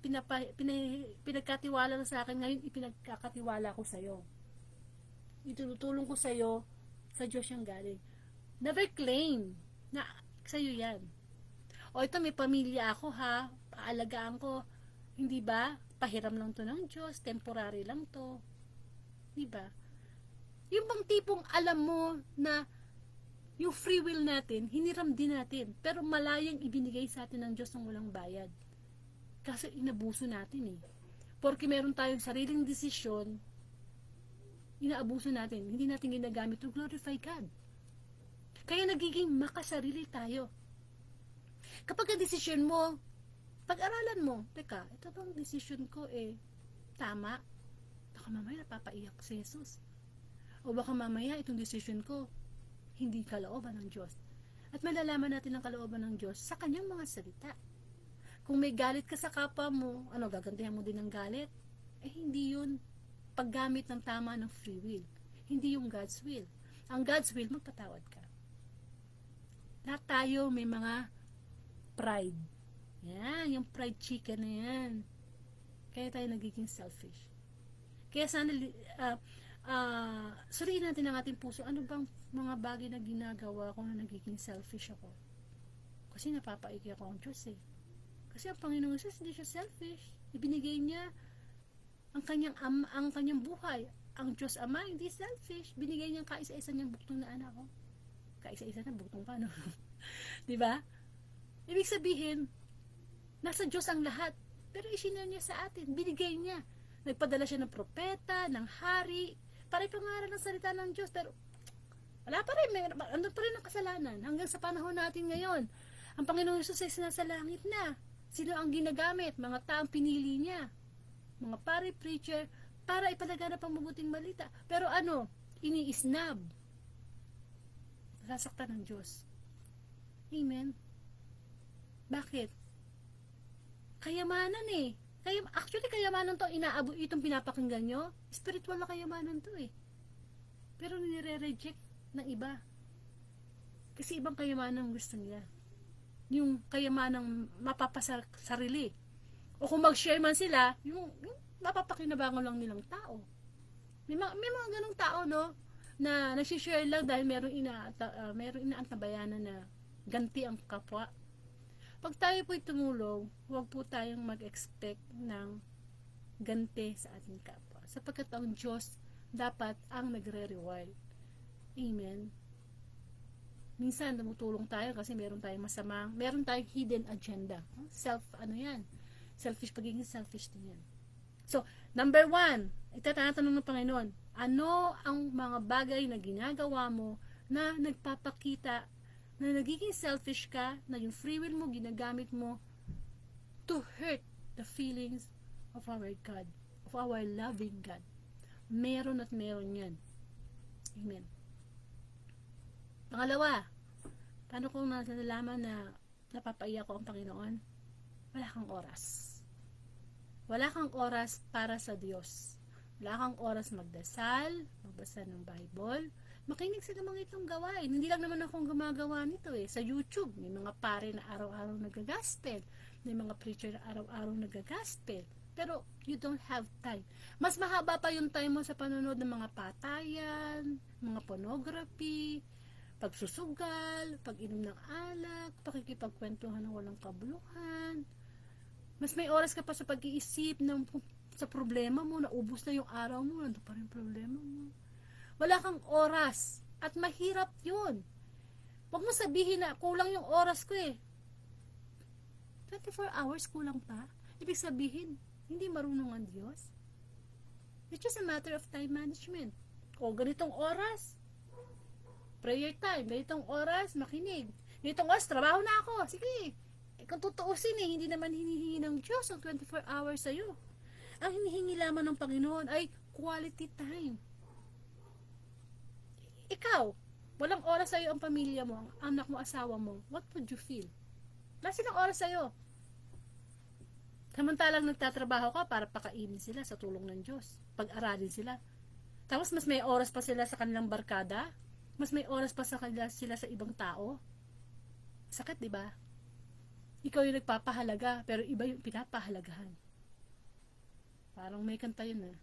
pinagkatiwala na sa akin, ngayon ipinagkakatiwala ko sa'yo. Itutulong ko sa'yo, sa Diyos yung galing. Never claim na sa'yo yan. O ito, may pamilya ako ha, paalagaan ko. Hindi ba? Pahiram lang to ng Diyos, temporary lang to. Di ba? Yung bang tipong alam mo na yung free will natin, hiniram din natin, pero malayang ibinigay sa atin ng Diyos ng walang bayad. Kasi inabuso natin eh. Porque meron tayong sariling desisyon, inaabuso natin, hindi natin ginagamit to glorify God. Kaya nagiging makasarili tayo. Kapag ang desisyon mo, pag-aralan mo, teka, ito bang desisyon ko tama? Baka mamaya napapaiyak si Jesus. O baka mamaya itong desisyon ko, hindi kalooban ng Diyos. At malalaman natin ang kalooban ng Diyos sa kanyang mga salita. Kung may galit ka sa kapwa mo, gagantihan mo din ng galit? Hindi yun paggamit ng tama ng free will. Hindi yung God's will. Ang God's will, magpatawad ka. Lahat tayo may mga pride. Yan, yung pride chicken na yan. Kaya tayo nagiging selfish. Kaya sana suriin natin ang ating puso. Ano bang mga bagay na ginagawa ko na nagiging selfish ako? Kasi napapaiki ako ang Diyos eh. Kasi ang Panginoon Jesus, hindi siya selfish. Ibinigay niya ang kanyang buhay. Ang Diyos Ama, hindi selfish. Binigay niya ang kaisa-isa niyang buktong na anak ko. Kaisa-isa na buktong pa, no? Diba? Ibig sabihin, nasa Diyos ang lahat. Pero isinare niya sa atin. Binigay niya. Nagpadala siya ng propeta, ng hari, para ipangaral ng salita ng Diyos. Pero, wala pa rin. Ano pa rin ang kasalanan. Hanggang sa panahon natin ngayon. Ang Panginoon Jesus ay nasa langit na. Sino ang ginagamit? Mga taong pinili niya. Mga pari, preacher, para ipalaganap ang mabuting balita. Pero ini-isnab. Sasaktan ng Diyos. Amen? Bakit? Kayamanan eh. Actually, kayamanan to, itong pinapakinggan nyo, spiritual na kayamanan to eh. Pero nire-reject ng iba. Kasi ibang kayamanan gusto nila. Yung kayamanang mapapasarili. O kung mag-share man sila, yung mapapakinabangan lang nilang tao. May mga ganong tao, no? Na nagsishare lang dahil meron inaantabayanan na ganti ang kapwa. Pag tayo po'y tumulong, huwag po tayong mag-expect ng ganti sa ating kapwa. Sapagkat ang Diyos dapat ang nagre-reward. Amen? Minsan, tumutulong tayo kasi meron tayong hidden agenda. Selfish, pagiging selfish din yan. So, number 1, itatanong ng Panginoon, ano ang mga bagay na ginagawa mo na nagpapakita na nagiging selfish ka, na yung free will mo ginagamit mo to hurt the feelings of our God, of our loving God. Meron at meron yan. Amen. Pangalawa, paano kung nalalaman na napapaiyak ko ang Panginoon? Wala kang oras. Wala kang oras para sa Diyos. Wala kang oras magdasal, magbasa ng Bible, makinig sa mga itong gawain. Hindi lang naman akong gumagawa nito eh. Sa YouTube, may mga pare na araw-araw nag-gospel. May mga preacher na araw-araw nag-gospel. Pero you don't have time. Mas mahaba pa yung time mo sa panonood ng mga patayan, mga pornography, pagsusugal, pag-inom ng alak, pakikipagkwentuhan ng walang kabuluhan. Mas may oras ka pa sa pag-iisip sa problema mo, naubos na yung araw mo, nandun pa rin problema mo. Wala kang oras. At mahirap yun. Huwag mo sabihin na kulang yung oras ko eh. 24 hours kulang pa? Ibig sabihin, hindi marunong ang Diyos? It's just a matter of time management. O, ganitong oras, prayer time, ganitong oras, makinig. Ganitong oras, trabaho na ako. Sige. Kung tutuusin hindi naman hinihingi ng Diyos ang 24 hours sa'yo. Ang hinihingi lamang ng Panginoon ay quality time. Ikaw, walang oras sa'yo ang pamilya mo, ang anak mo, asawa mo. What would you feel? Wala silang oras sa'yo. Samantalang nagtatrabaho ka para pakainin sila sa tulong ng Diyos. Pag-aralin sila. Tapos mas may oras pa sila sa kanilang barkada. Mas may oras pa sila sa ibang tao. Sakit, di ba? Ikaw yung nagpapahalaga, pero iba yung pinapahalagahan. Parang may kanta yun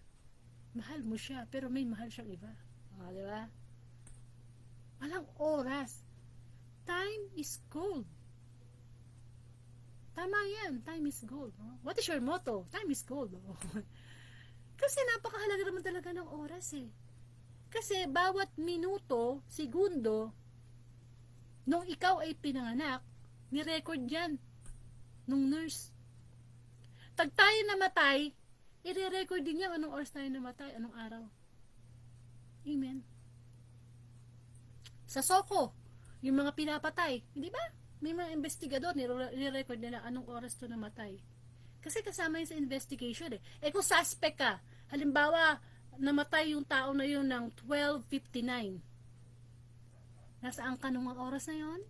mahal mo siya, pero may mahal siyang iba. Di ba? Walang oras. Time is gold. Tama yan, time is gold. What is your motto? Time is gold. Kasi napakahalaga naman talaga ng oras Kasi bawat minuto, segundo, nung ikaw ay pinanganak, ni-record yan nung nurse. Tag tayo namatay, i-record din yan anong oras tayo namatay, anong araw. Amen. Sa Soko, yung mga pinapatay, hindi ba? May mga investigador, nire-record nila anong oras to namatay. Kasi kasama yun sa investigation kung suspect ka, halimbawa, namatay yung tao na yun ng 12:59. Nasaan ka nung oras na yun?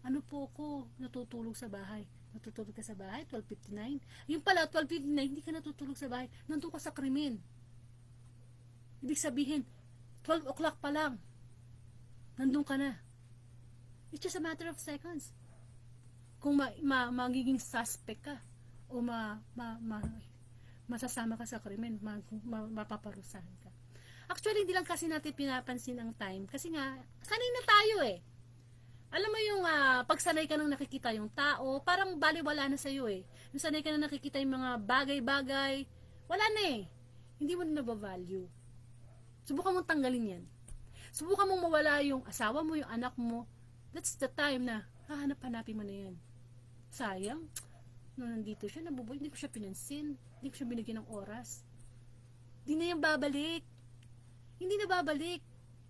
Ano po ko, natutulog sa bahay. Natutulog ka sa bahay, 12:59. Yung pala, 12:59, hindi ka natutulog sa bahay. Nandun ka sa krimen. Ibig sabihin, 12 o'clock pa lang. Nandun ka na. It's just a matter of seconds. Kung magiging suspect ka, o masasama ka sa krimen, mapaparusahan ka. Actually, hindi lang kasi natin pinapansin ang time. Kasi nga, sanay na tayo Alam mo yung pagsanay ka nang nakikita yung tao, parang baliwala na sa'yo Yung sanay ka nang nakikita yung mga bagay-bagay, wala na Hindi mo na nabavalue. Subukan mong tanggalin yan. Subukan mong mawala yung asawa mo, yung anak mo. That's the time na hahanap-hanapin mo na yan. Sayang, nung nandito siya, nabubuhay, hindi ko siya pinansin. Hindi ko siya binigyan ng oras. Hindi na yan babalik. Hindi na babalik.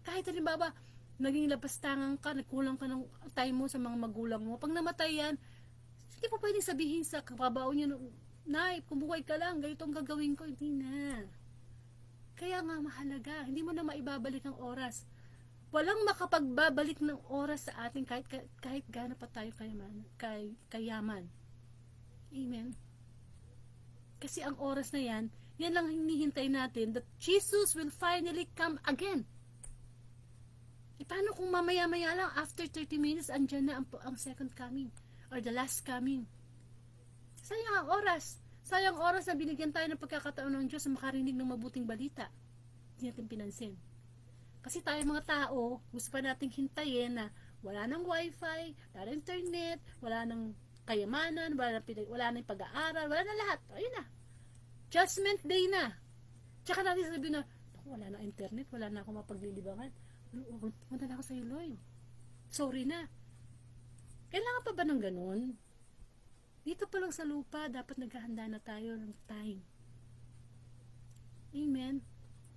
Kahit halimbawa, naging lapastangan ka, nagkulang ka ng time mo sa mga magulang mo. Pag namatay yan, hindi po pwedeng sabihin sa kababaon niya, Nay, kung buhay ka lang, ganito ang gagawin ko. Hindi na. Kaya nga mahalaga, hindi mo na maibabalik ang oras. Walang makapagbabalik ng oras sa atin kahit gaano pa tayo kayaman. Amen. Kasi ang oras na yan lang hinihintay natin that Jesus will finally come again. Paano kung mamaya-maya lang, after 30 minutes, andyan na ang second coming or the last coming? Sayang ang oras. Sayang oras na binigyan tayo ng pagkakataon ng Diyos na makarinig ng mabuting balita. Hindi natin pinansin. Kasi tayo mga tao, gusto pa nating hintayin na wala ng wifi, wala ng internet, wala ng kayamanan, wala ng pag-aaral, wala na lahat. Ayun na. Judgment day na. Tsaka natin sabihin na, wala na internet, wala na akong mapaglilibangan. Punta na ako sa'yo, Lord. Sorry na. Kailangan pa ba ng ganun? Dito pa lang sa lupa, dapat naghahanda na tayo ng time. Amen.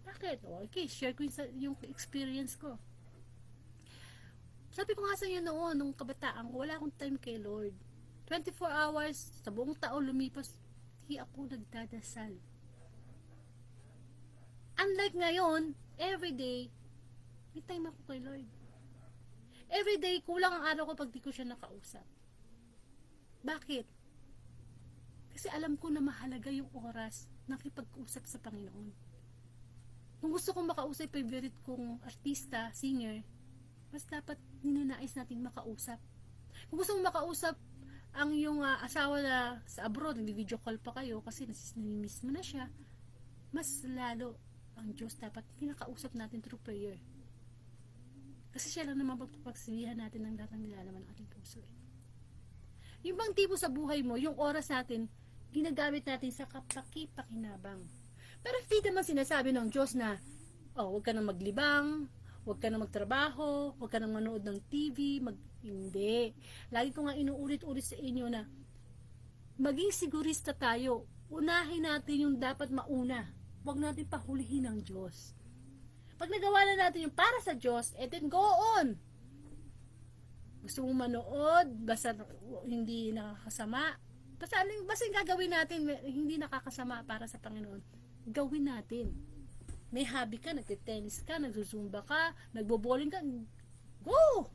Bakit? Okay, share ko yung experience ko. Sabi ko nga sa inyo noon, nung kabataan ko, wala akong time kay Lord. 24 hours, sa buong taon lumipas, hindi ako nagdadasal. Unlike ngayon, everyday, may time ako kay Lord. Everyday, kulang ang araw ko pag di ko siya nakausap. Bakit? Kasi alam ko na mahalaga yung oras nakipag-usap sa Panginoon. Kung gusto kong makausap yung favorite kong artista, singer, mas dapat ninanais natin makausap. Kung gusto mong makausap ang yung asawa na sa abroad, nag-video call pa kayo kasi namimiss mo na siya, mas lalo ang Diyos dapat pinakausap natin through prayer. Kasi siya lang naman pagpagsilihan natin ng lahat ng nilalaman ng ating puso. Yung bang tipo sa buhay mo, yung oras natin, ginagamit natin sa kapaki-pakinabang. Pero hindi naman sinasabi ng Diyos na, huwag ka nang maglibang, huwag ka nang magtrabaho, huwag ka nang manood ng TV, hindi. Lagi ko nga inuulit-ulit sa inyo na, maging sigurista tayo, unahin natin yung dapat mauna. Huwag natin pahulihin ng Diyos. Pag nagawa na natin yung para sa Diyos, then go on. Gusto mong manood, basta hindi nakakasama. Basta yung gagawin natin, hindi nakakasama para sa Panginoon. Gawin natin. May hobby ka, nagte-tennis ka, nagsusumba ka, nagbo-bowling ka, go!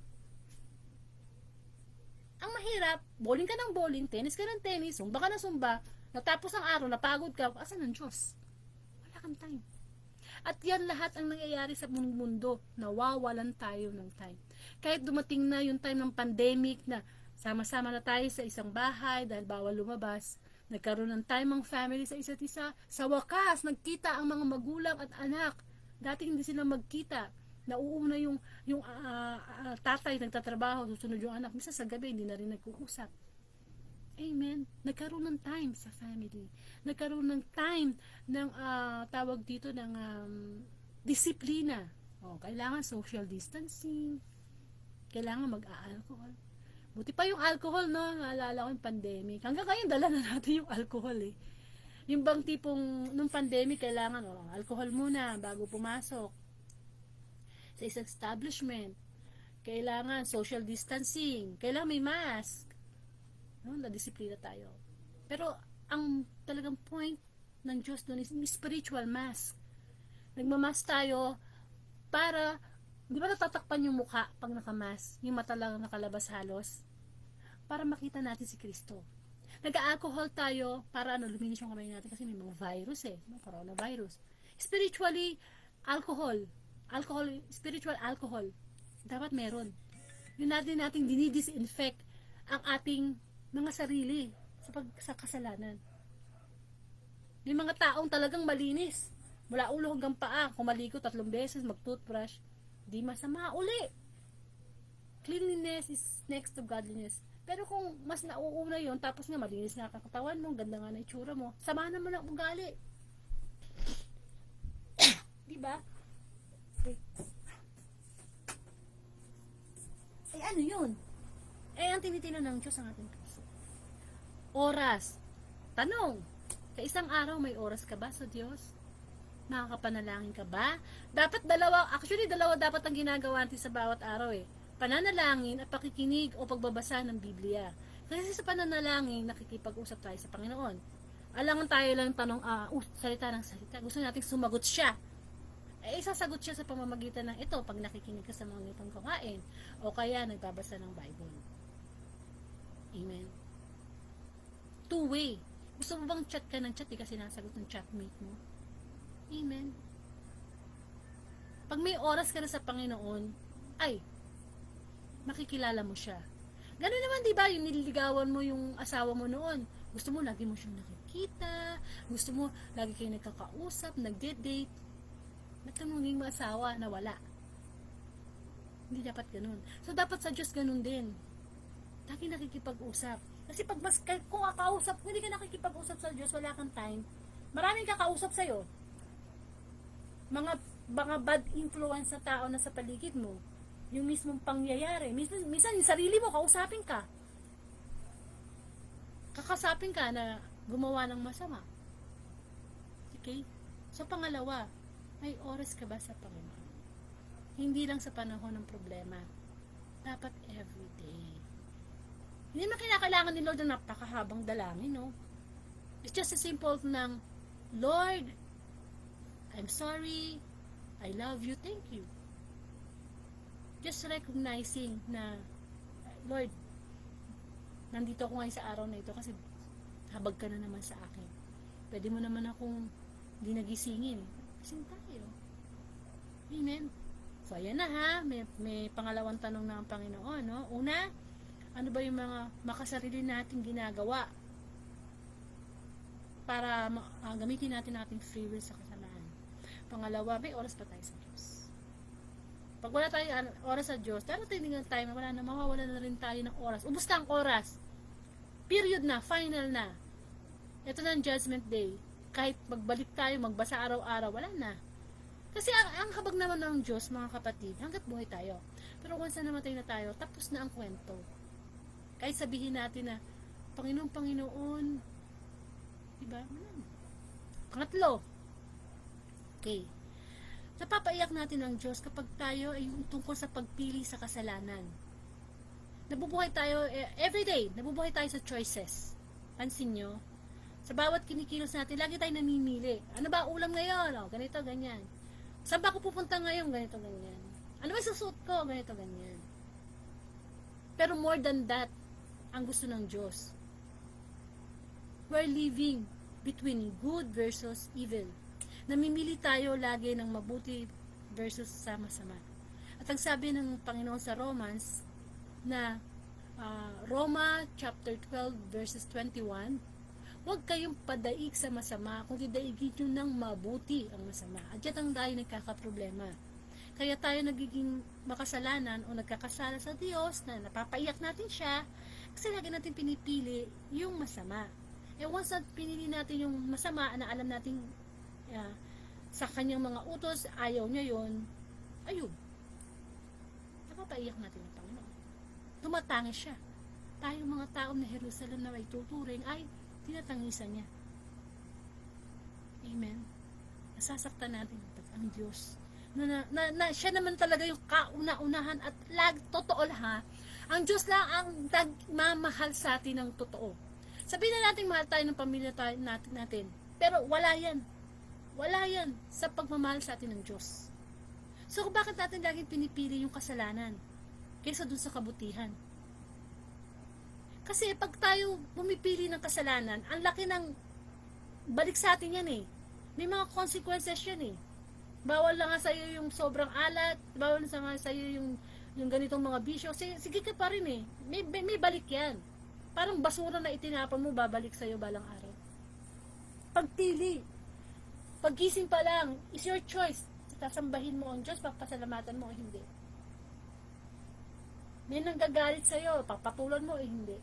Ang mahirap, bowling ka ng bowling, tennis ka ng tennis, sumba ka ng sumba, natapos ang araw, napagod ka, asan ang Diyos? Wala kang time. At yan lahat ang nangyayari sa mundo, nawawalan tayo ng time. Kahit dumating na yung time ng pandemic na sama-sama na tayo sa isang bahay dahil bawal lumabas, nagkaroon ng time ang family sa isa't isa, sa wakas, nagkita ang mga magulang at anak. Dati hindi sila magkita. Nauuna yung tatay nagtatrabaho, susunod yung anak. Minsan sa gabi, hindi na rin nag-uusap. Amen. Nagkaroon ng time sa family. Nagkaroon ng time ng tawag dito ng disiplina. Kailangan social distancing. Kailangan mag-alcohol. Buti pa yung alcohol, no? Naalala ko yung pandemic. Hanggang ngayon, dala na natin yung alcohol, eh. Yung bang tipong, nung pandemic, kailangan, alcohol muna bago pumasok. Sa isang establishment. Kailangan social distancing. Kailangan may mask. Na-disiplina tayo. Pero, ang talagang point ng Diyos doon is spiritual mask. Nagmamask tayo para, di ba natatakpan yung mukha pag nakamask? Yung mata lang nakalabas halos? Para makita natin si Kristo. Nag-alcohol tayo para luminis yung kamay natin kasi may mga virus coronavirus. Spiritually, spiritual alcohol. Dapat meron. Yun natin dinidisinfect ang ating mga sarili sa kasalanan. May mga taong talagang malinis. Mula ulo hanggang paa, kung maligo 3 beses, mag-toothbrush, di masama uli. Cleanliness is next to godliness. Pero kung mas nauuna yon, tapos nga malinis na katawan mo, ganda nga na itsura mo, sama naman ang ugali. Diba? Ano yun? Ang tinitingnan ng Diyos ang ating puso. Oras. Tanong, sa isang araw may oras ka ba sa Diyos? Nakakapanalangin ka ba? Dapat dalawa dapat ang ginagawa natin sa bawat araw eh. Pananalangin at pakikinig o pagbabasa ng Biblia. Kasi sa pananalangin, nakikipag-usap tayo sa Panginoon. Alangan tayo lang tanong, salita ng salita. Gusto natin sumagot siya. Isasagot siya sa pamamagitan ng ito pag nakikinig ka sa mga itong kakain o kaya nagbabasa ng Bible. Amen. Two-way. Gusto mo bang chat ka ng chat, di kasi nasagot ng chatmate mo? Amen. Pag may oras ka na sa Panginoon, makikilala mo siya. Ganun naman, di ba, yung nililigawan mo yung asawa mo noon. Gusto mo, lagi mo siyang nakikita. Gusto mo, lagi kayo nagkakausap, nagde-date. Ba't ka maging asawa na wala? Hindi dapat ganun. So, dapat sa Diyos ganun din. Lagi nakikipag-usap. Kasi kung hindi ka nakikipag-usap sa Diyos, wala kang time, maraming kakausap sa'yo. Mga bad influence sa tao na sa paligid mo. Yung mismong pangyayari. Minsan yung sarili mo, kausapin ka. Kakasapin ka na gumawa ng masama. Okay? So, pangalawa, may oras ka ba sa Panginoon? Hindi lang sa panahon ng problema. Dapat everyday. Hindi naman kinakailangan ni Lord na napakahabang dalangin, no? It's just a simple ng, Lord, I'm sorry, I love you, thank you. Just recognizing na, Lord, nandito ako ngayon sa araw na ito kasi habag ka na naman sa akin. Pwede mo naman akong hindi nagisingin. Gising tayo. Amen. So, ayan na ha. May pangalawang tanong na ang Panginoon. No? Una, ano ba yung mga makasarili nating ginagawa para gamitin natin ating free will sa kasamaan? Pangalawa, may oras pa tayo sa Diyos. Pag wala tayong oras sa Diyos, darating din ang time na wala na, mawawala na rin tayo ng oras. Ubus na ang oras. Period na, final na. Ito na ang judgment day. Kahit magbalik tayo, magbasa araw-araw, wala na. Kasi ang habag naman ng Diyos, mga kapatid, hanggat buhay tayo. Pero once na namatay na tayo, tapos na ang kwento. Kahit sabihin natin na, Panginoon, Panginoon, diba? Pangatlo, okay, napapaiyak natin ang Diyos kapag tayo ay tungkol sa pagpili sa kasalanan. Nabubuhay tayo, everyday, nabubuhay tayo sa choices. Pansin nyo? Sa bawat kinikilos natin, lagi tayo namimili. Ano ba ulam ngayon? O, ganito, ganyan. Saan ba ako pupunta ngayon? Ganito, ganyan. Ano ba susuot ko? Ganito, ganyan. Pero more than that, ang gusto ng Diyos. We're living between good versus evil. Namimili tayo lagi ng mabuti versus sama-sama. At ang sabi ng Panginoon sa Romans, na Roma chapter 12 verses 21, huwag kayong padaig sa masama, kundi daigin nyo ng mabuti ang masama. At yan ang tayo nagkakaproblema. Kaya tayo nagiging makasalanan o nagkakasala sa Diyos na napapaiyak natin siya kasi lagi natin pinipili yung masama. Once na pinili natin yung masama na alam natin sa kanyang mga utos, ayaw niya yun, ayun, napapaiyak natin yung Panginoon. Tumatangis siya. Tayong mga taong na Jerusalem na may tuturing ay tinatangisan niya. Amen. Nasasaktan natin ang Diyos. Na siya naman talaga yung kauna-unahan at totoo ha. Ang Diyos lang ang nagmamahal sa atin ng totoo. Sabihin na natin mahal tayo ng pamilya natin. Pero wala yan. Wala yan sa pagmamahal sa atin ng Diyos. So bakit natin laging pinipili yung kasalanan kaysa dun sa kabutihan? Kasi pag tayo pumipili ng kasalanan, ang laki ng balik sa atin yan eh. May mga consequences yan eh. Bawal lang nga sa'yo yung sobrang alat, bawal lang nga sa'yo yung ganitong mga bisyo. Sige ka pa rin eh. May balik yan. Parang basura na itinapon mo, babalik sa'yo balang araw. Pagpili. Paggising pa lang, is your choice. Sasambahin mo ang Diyos, papasalamatan mo o hindi. May nanggagalit sa'yo, papatulan mo o hindi.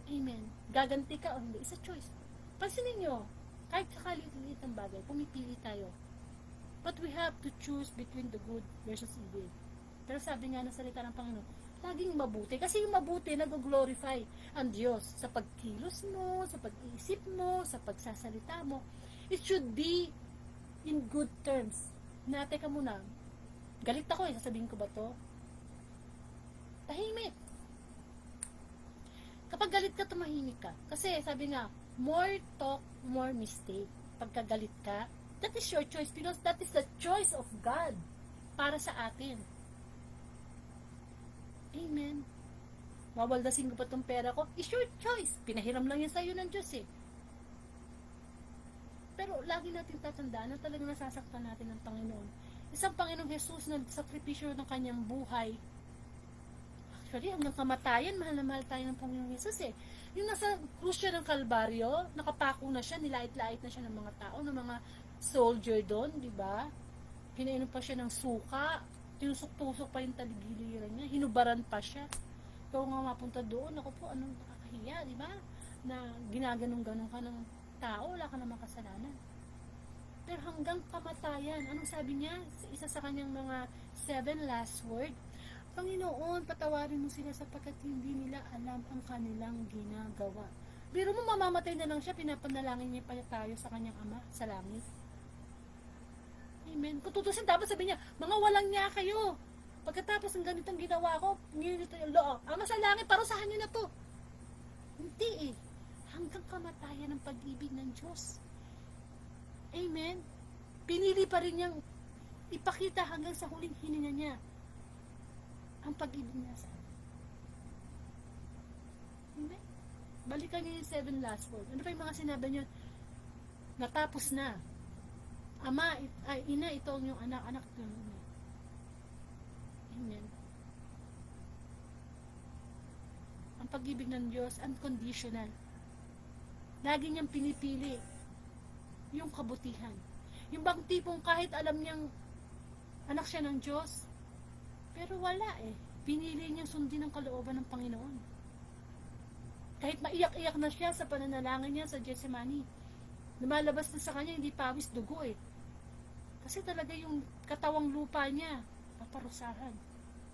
Amen. Gaganti ka o hindi. It's a choice. Pansinin nyo, kahit sa kalit-liit ng bagay, pumipili tayo. But we have to choose between the good versus evil. Pero sabi nga ng salita ng Panginoon, laging mabuti. Kasi yung mabuti, nag-glorify ang Diyos sa pagkilos mo, sa pag-iisip mo, sa pagsasalita mo. It should be in good terms. Na, teka muna, galit ako eh, sasabihin ko ba to? Tahimik. Kapag galit ka, tumahimik ka. Kasi sabi nga, more talk, more mistake. Pagka galit ka, that is your choice because that is the choice of God para sa atin. Amen. Wawaldasin ko pa itong pera ko, it's your choice. Pinahiram lang yan sa'yo ng Diyos eh. Pero lagi natin tatandaan na talagang nasasaktan natin ng Panginoon. Isang Panginoong Jesus na sakripisyo ng kanyang buhay. Actually, hanggang kamatayan, mahal na mahal tayo ng Panginoong Jesus eh. Yung nasa krus siya ng Kalbaryo, nakapako na siya, nilait-lait na siya ng mga tao, ng mga soldier doon, di ba? Pinainom pa siya ng suka, tinusok-tusok pa yung taligiliran niya, hinubaran pa siya. Ikaw nga mapunta doon, ako po, anong nakakahiya, di ba? Na ginaganong-ganong ka ng tao, wala ka namang kasalanan. Pero hanggang kamatayan, anong sabi niya? Isa sa kanyang mga 7 last word, Panginoon, patawarin mo sila sapagkat hindi nila alam ang kanilang ginagawa. Pero mo mamamatay na lang siya, pinapanalangin niya pa tayo sa kanyang Ama sa langit. Amen. Kung tutusin, dapat sabi niya, mga walang niya kayo. Pagkatapos ng ganitong ginawa ko, ganito yung loob. Ama sa langit, parusahan niyo na to. Hindi eh. Hanggang kamatayan ng pag-ibig ng Diyos. Amen. Pinili pa rin niyang ipakita hanggang sa huling hininga niya ang pag-ibig niya sa atin. Amen. Balikan niyo yung 7 last word. Ano pa yung mga sinabi niyo? Natapos na. Ama, ina, ito ang yung anak ko. Amen. Ang pag-ibig ng Diyos, unconditional. Lagi niyang pinipili yung kabutihan. Yung bang tipong kahit alam niyang Anak siya ng Diyos. Pero wala eh. Pinili niyang sundin ang kalooban ng Panginoon. Kahit maiyak-iyak na siya sa pananalangin niya sa Gethsemane, lumalabas na sa kanya, hindi pawis, dugo eh. Kasi talaga yung katawang lupa niya, paparusahan,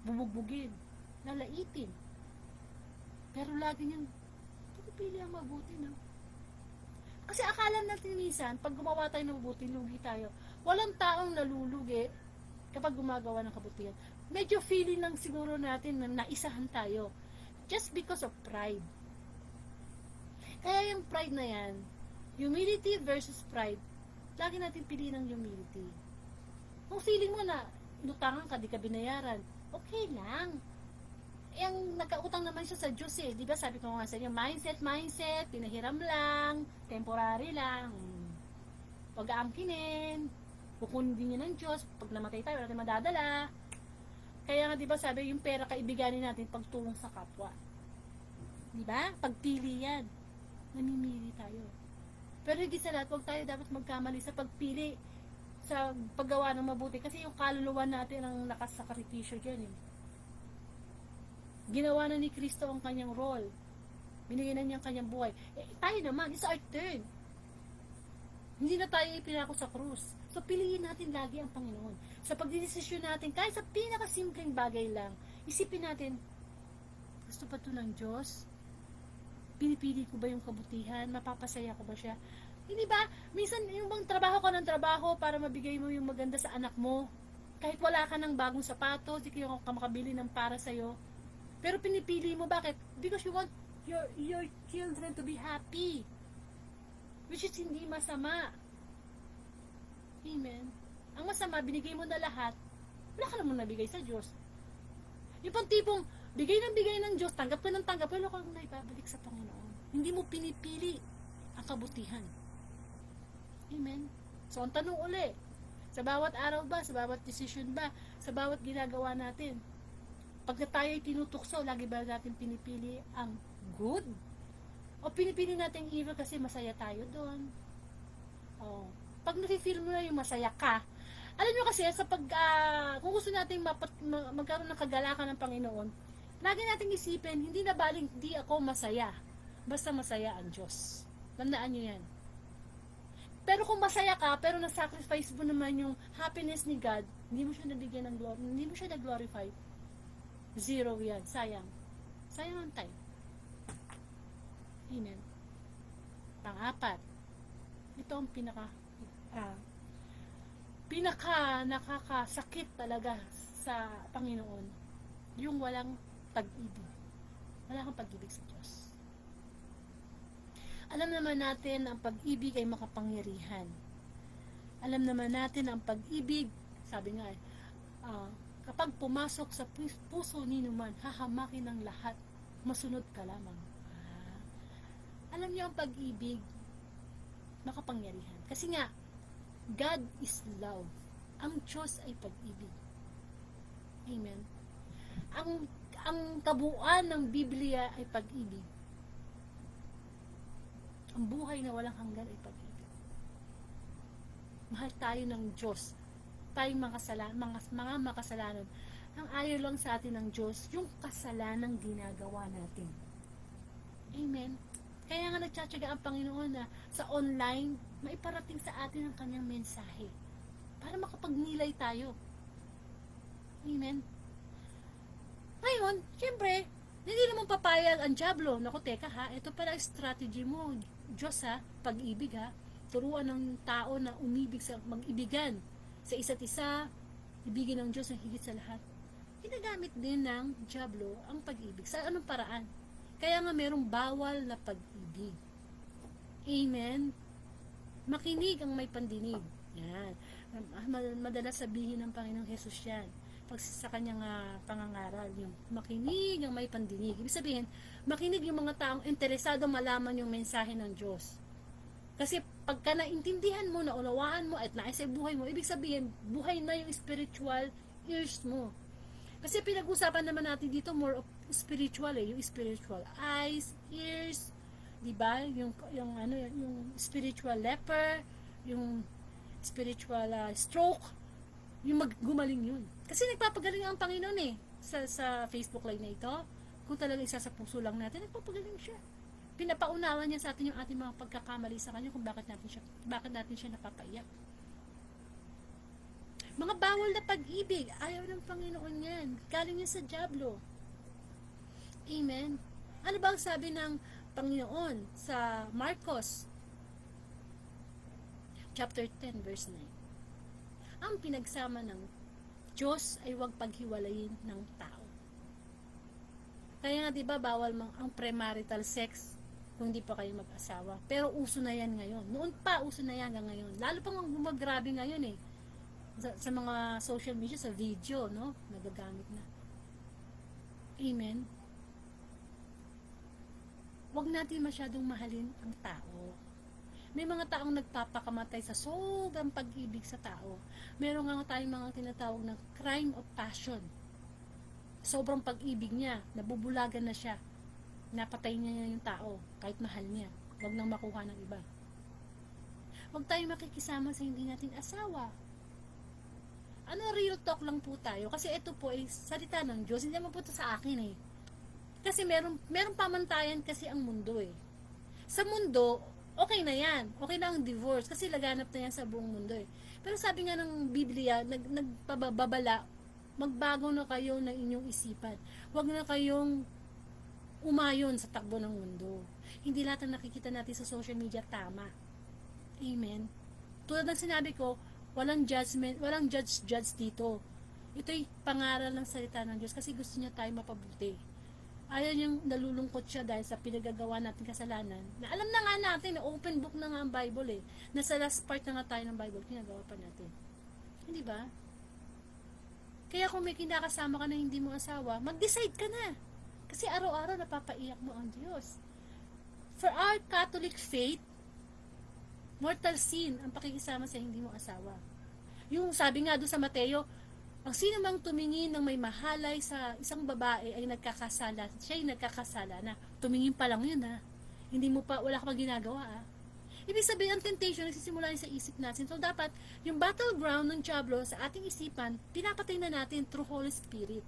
bubugbugin, lalaitin. Pero lagi niyang pinipili ang mabuti, no? Kasi akala natin minsan, pag gumawa tayo ng mabuti, lugi tayo. Walang taong nalulugi kapag gumagawa ng kabutihan. Medyo feeling lang siguro natin na naisahan tayo. Just because of pride. Kaya yung pride na yan, humility versus pride, lagi natin piliin ang humility. Kung feeling mo na inutangan ka, di ka binayaran, okay lang. Yung nagkautang naman siya sa Diyos eh. Di ba sabi ko nga sa inyo, mindset, pinahiram lang, temporary lang. Huwag aangkinin, kukundin niya ng Diyos, pag namatay tayo, wala tayong madadala. Kaya nga di ba sabi, yung pera kaibiganin natin pagtulong sa kapwa. Di ba? Pagpili yan. Namimili tayo. Pero hindi sa lahat, huwag tayo dapat magkamali sa pagpili, sa paggawa ng mabuti. Kasi yung kaluluwa natin ang nakasakripisyo dyan eh. Ginawa na ni Kristo ang kanyang role. Binigyan na niya ang kanyang buhay. Eh, tayo naman, it's our turn. Hindi na tayo ipinako sa krus. So, piliin natin lagi ang Panginoon. Sa pagdidesisyon natin, kahit sa pinakasimpleng bagay lang, isipin natin, gusto ba ito ng Diyos? Pinipili ko ba yung kabutihan? Mapapasaya ko ba siya? Hindi ba? Minsan, yung bang trabaho ka ng trabaho para mabigay mo yung maganda sa anak mo. Kahit wala ka ng bagong sapatos, hindi ka makabili ng para sa'yo. Pero pinipili mo, bakit? Because you want your children to be happy. Which is hindi masama. Amen. Ang masama, binigay mo na lahat, wala ka namang nabigay sa Diyos. Yung pang tipong, bigay ng Diyos, tanggap ka ng tanggap, wala kang naibabalik sa Panginoon. Hindi mo pinipili ang kabutihan. Amen. So, ang tanong uli, sa bawat araw ba, sa bawat decision ba, sa bawat ginagawa natin, pag tayo ay tinutukso, lagi ba natin pinipili ang good? O pinipili natin evil kasi masaya tayo doon? O, pag nafe-feel mo na yung masaya ka, alam nyo kasi, sa kung gusto natin magkaroon ng kagalakan ng Panginoon, lagi natin isipin, hindi na baling di ako masaya. Basta masaya ang Diyos. Tandaan nyo yan. Pero kung masaya ka, pero na-sacrifice mo naman yung happiness ni God, hindi mo siya nabigyan ng glory, hindi mo siya nag-glorify, zero yan. Sayang. Sayang ang time. Amen. Pang-apat. Ito ang pinaka nakakasakit talaga sa Panginoon. Yung walang pag-ibig. Wala kang pag-ibig sa Diyos. Alam naman natin ang pag-ibig ay makapangyarihan. Alam naman natin ang pag-ibig, sabi nga kapag pumasok sa puso ni naman, hahamakin ng lahat, masunod ka lamang. Alam niyo ang pag-ibig, makapangyarihan. Kasi nga, God is love. Ang Diyos ay pag-ibig. Amen. Ang kabuuan ng Biblia ay pag-ibig. Ang buhay na walang hanggan ay pag-ibig. Mahal tayo ng Diyos. Tayong mga makasalanan. Ang ayaw lang sa atin ng Diyos, yung kasalanan ginagawa natin. Amen. Kaya nga nagtsatsaga ang Panginoon na sa online, maiparating sa atin ang kanyang mensahe. Para makapagnilay tayo. Amen. Ngayon, syempre, hindi naman papayag ang dyablo. Naku, teka ha, ito pala strategy mo. Diyos ha, pag-ibig ha. Turuan ng tao na umibig sa mag-ibigan sa isa't isa, ibigin ng Diyos ang higit sa lahat. Ginagamit din ng dyablo ang pag-ibig. Sa anong paraan? Kaya nga merong bawal na pag-ibig. Amen? Makinig ang may pandinig. Yan. Madalas sabihin ng Panginoong Jesus yan. Pag sa kanyang pangangaral, yung makinig ang may pandinig. Ibig sabihin, makinig yung mga taong interesado malaman yung mensahe ng Diyos. Kasi pagka naintindihan mo, naunawaan mo, at naisa buhay mo, ibig sabihin, buhay na yung spiritual ears mo. Kasi pinag-usapan naman natin dito more of spiritual yung spiritual eyes, ears, 'di ba? Yung spiritual leper, yung spiritual stroke. yung gumaling yun. Kasi nagpapagaling ang Panginoon eh. Sa Facebook Live na ito, kung talaga isa sa puso lang natin, nagpapagaling siya. Pinapaunawan niya sa atin yung ating mga pagkakamali sa kanya kung bakit natin siya napapaiyak. Mga bawal na pag-ibig, ayaw ng Panginoon yan. Galing yan sa dyablo. Amen. Ano ba ang sabi ng Panginoon sa Marcos chapter 10 verse 9? Ang pinagsama ng Diyos ay huwag paghiwalayin ng tao. Kaya nga 'di ba bawal ang premarital sex kung hindi pa kayo mag-asawa. Pero uso na yan ngayon. Noon pa uso na yan hanggang ngayon. Lalo pang gumagrabe ngayon eh. Sa mga social media, sa video, no? Nagagamit na. Amen. Huwag natin masyadong mahalin ang tao. May mga taong nagpapakamatay sa sobrang pag-ibig sa tao. Meron nga tayong mga tinatawag na crime of passion. Sobrang pag-ibig niya, nabubulagan na siya. Napatay niya yung tao, kahit mahal niya. Huwag nang makuha ng iba. Huwag tayong makikisama sa hindi natin asawa. Real talk lang po tayo. Kasi ito po ay salita ng Diyos. Hindi naman po ito sa akin eh. Kasi meron pamantayan kasi ang mundo eh. Sa mundo, okay na yan. Okay na ang divorce. Kasi laganap na yan sa buong mundo eh. Pero sabi nga ng Biblia, nagpababala, magbago na kayo ng inyong isipan. Huwag na kayong umayon sa takbo ng mundo. Hindi lahat ng nakikita natin sa social media tama. Amen. Tulad ng sinabi ko, walang judgment, walang judge dito. Ito'y pangaral ng salita ng Diyos kasi gusto niya tayo mapabuti. Ayaw niyang nalulungkot siya dahil sa pinagagawa natin kasalanan. Na alam na nga natin, na open book na nga ang Bible eh. Nasa last part na nga tayo ng Bible, pinagawa pa natin. Hindi ba? Kaya kung may kinakasama ka na hindi mo asawa, mag-decide ka na. Kasi araw-araw napapaiyak mo ang Diyos. For our Catholic faith, mortal sin ang pakikisama sa hindi mo asawa. Yung sabi nga doon sa Mateo, ang sino mang tumingin ng may mahalay sa isang babae ay nagkakasala. Siya ay nagkakasala na. Tumingin pa lang yun ha. Hindi mo pa, wala ka pa ginagawa ha. Ibig sabihin, ang temptation nagsisimula yun sa isip natin. So dapat, yung battleground ng Diablo sa ating isipan, pinapatay na natin through Holy Spirit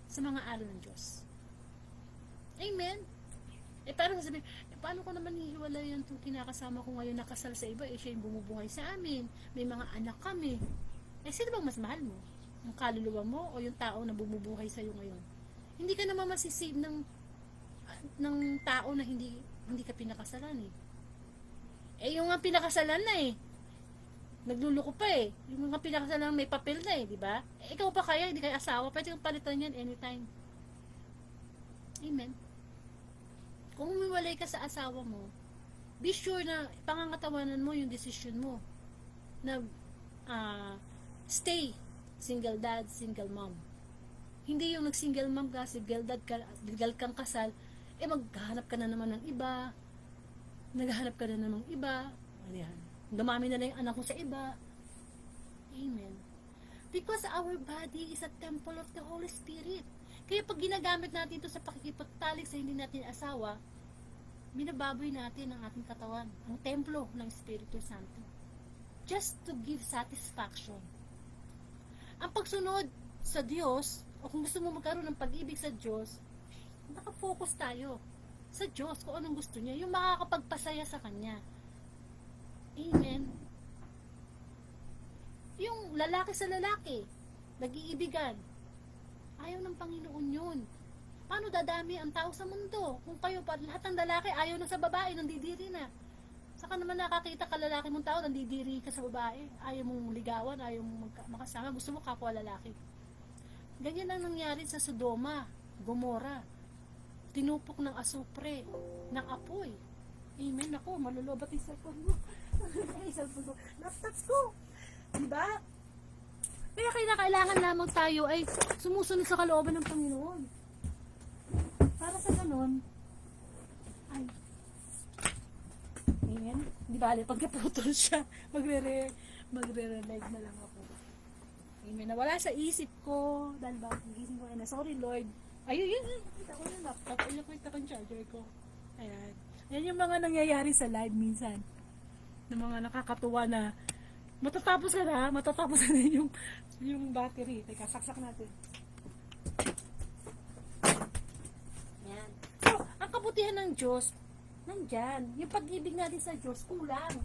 sa mga aral ng Diyos. Amen? Parang sasabihin, paano ko naman hihiwalay yan itong kinakasama ko ngayon nakasal sa iba, siya yung bumubuhay sa amin, may mga anak kami. Sino bang mas mahal mo? Yung kaluluwa mo o yung tao na bumubuhay sa'yo ngayon? Hindi ka naman masisave ng tao na hindi ka pinakasalan eh. Yung nga pinakasalan na eh. Nagluluko pa eh. Yung nga pinakasalan may papel na eh, di ba? Ikaw pa kaya, hindi kayo asawa, pwede kang palitan yan anytime. Amen. Kung umiwalay ka sa asawa mo, be sure na pangangatawanan mo yung decision mo na stay single dad, single mom. Hindi yung nag-single mom ka, single dad ka, legal kang kasal, maghahanap ka na naman ng iba, naghahanap ka na naman ng iba, ayan. Dumami na lang yung anak ko sa iba. Amen. Because our body is a temple of the Holy Spirit. Kaya pag ginagamit natin ito sa pakikipagtalik sa hindi natin asawa, binababoy natin ang ating katawan, ang templo ng Espiritu Santo. Just to give satisfaction. Ang pagsunod sa Diyos, o kung gusto mo magkaroon ng pag-ibig sa Diyos, nakafocus tayo sa Diyos, kung anong gusto niya, yung makakapagpasaya sa Kanya. Amen. Yung lalaki sa lalaki, nag-iibigan, ayaw ng Panginoon yun. Paano dadami ang tao sa mundo? Kung kayo pa, lahat ng lalaki ayaw na sa babae, nandidiri na. Saka naman nakakita ka lalaki mong tao, nandidiri ka sa babae. Ayaw mong ligawan, ayaw mong makasama. Gusto mo kapwa lalaki. Ganyan ang nangyari sa Sodoma, Gomora. Tinupok ng asupre, ng apoy. Amen. Ako, malulobat yung cellphone mo. Ay, cellphone ko. Laptop ko. Diba? Kaya kailangan lamang tayo ay sumusunod sa kalooban ng Panginoon. Para sa ganon, ay, amen. Di ba, pagkaputol siya, magre-relive na lang ako. Amen. Nawala sa isip ko, dahil ba, nagising ko, sorry Lord. Ayun, kita ko yung laptop, kita ko yung charger ko. Ayan. Yan yung mga nangyayari sa live minsan. Ng mga nakakatuwa na Matatapos na, matatapos na yung battery. Teka, saksak natin. Yan. So, ang kabutihan ng Diyos, nandyan. Yung pag-ibig natin sa Diyos, kulang.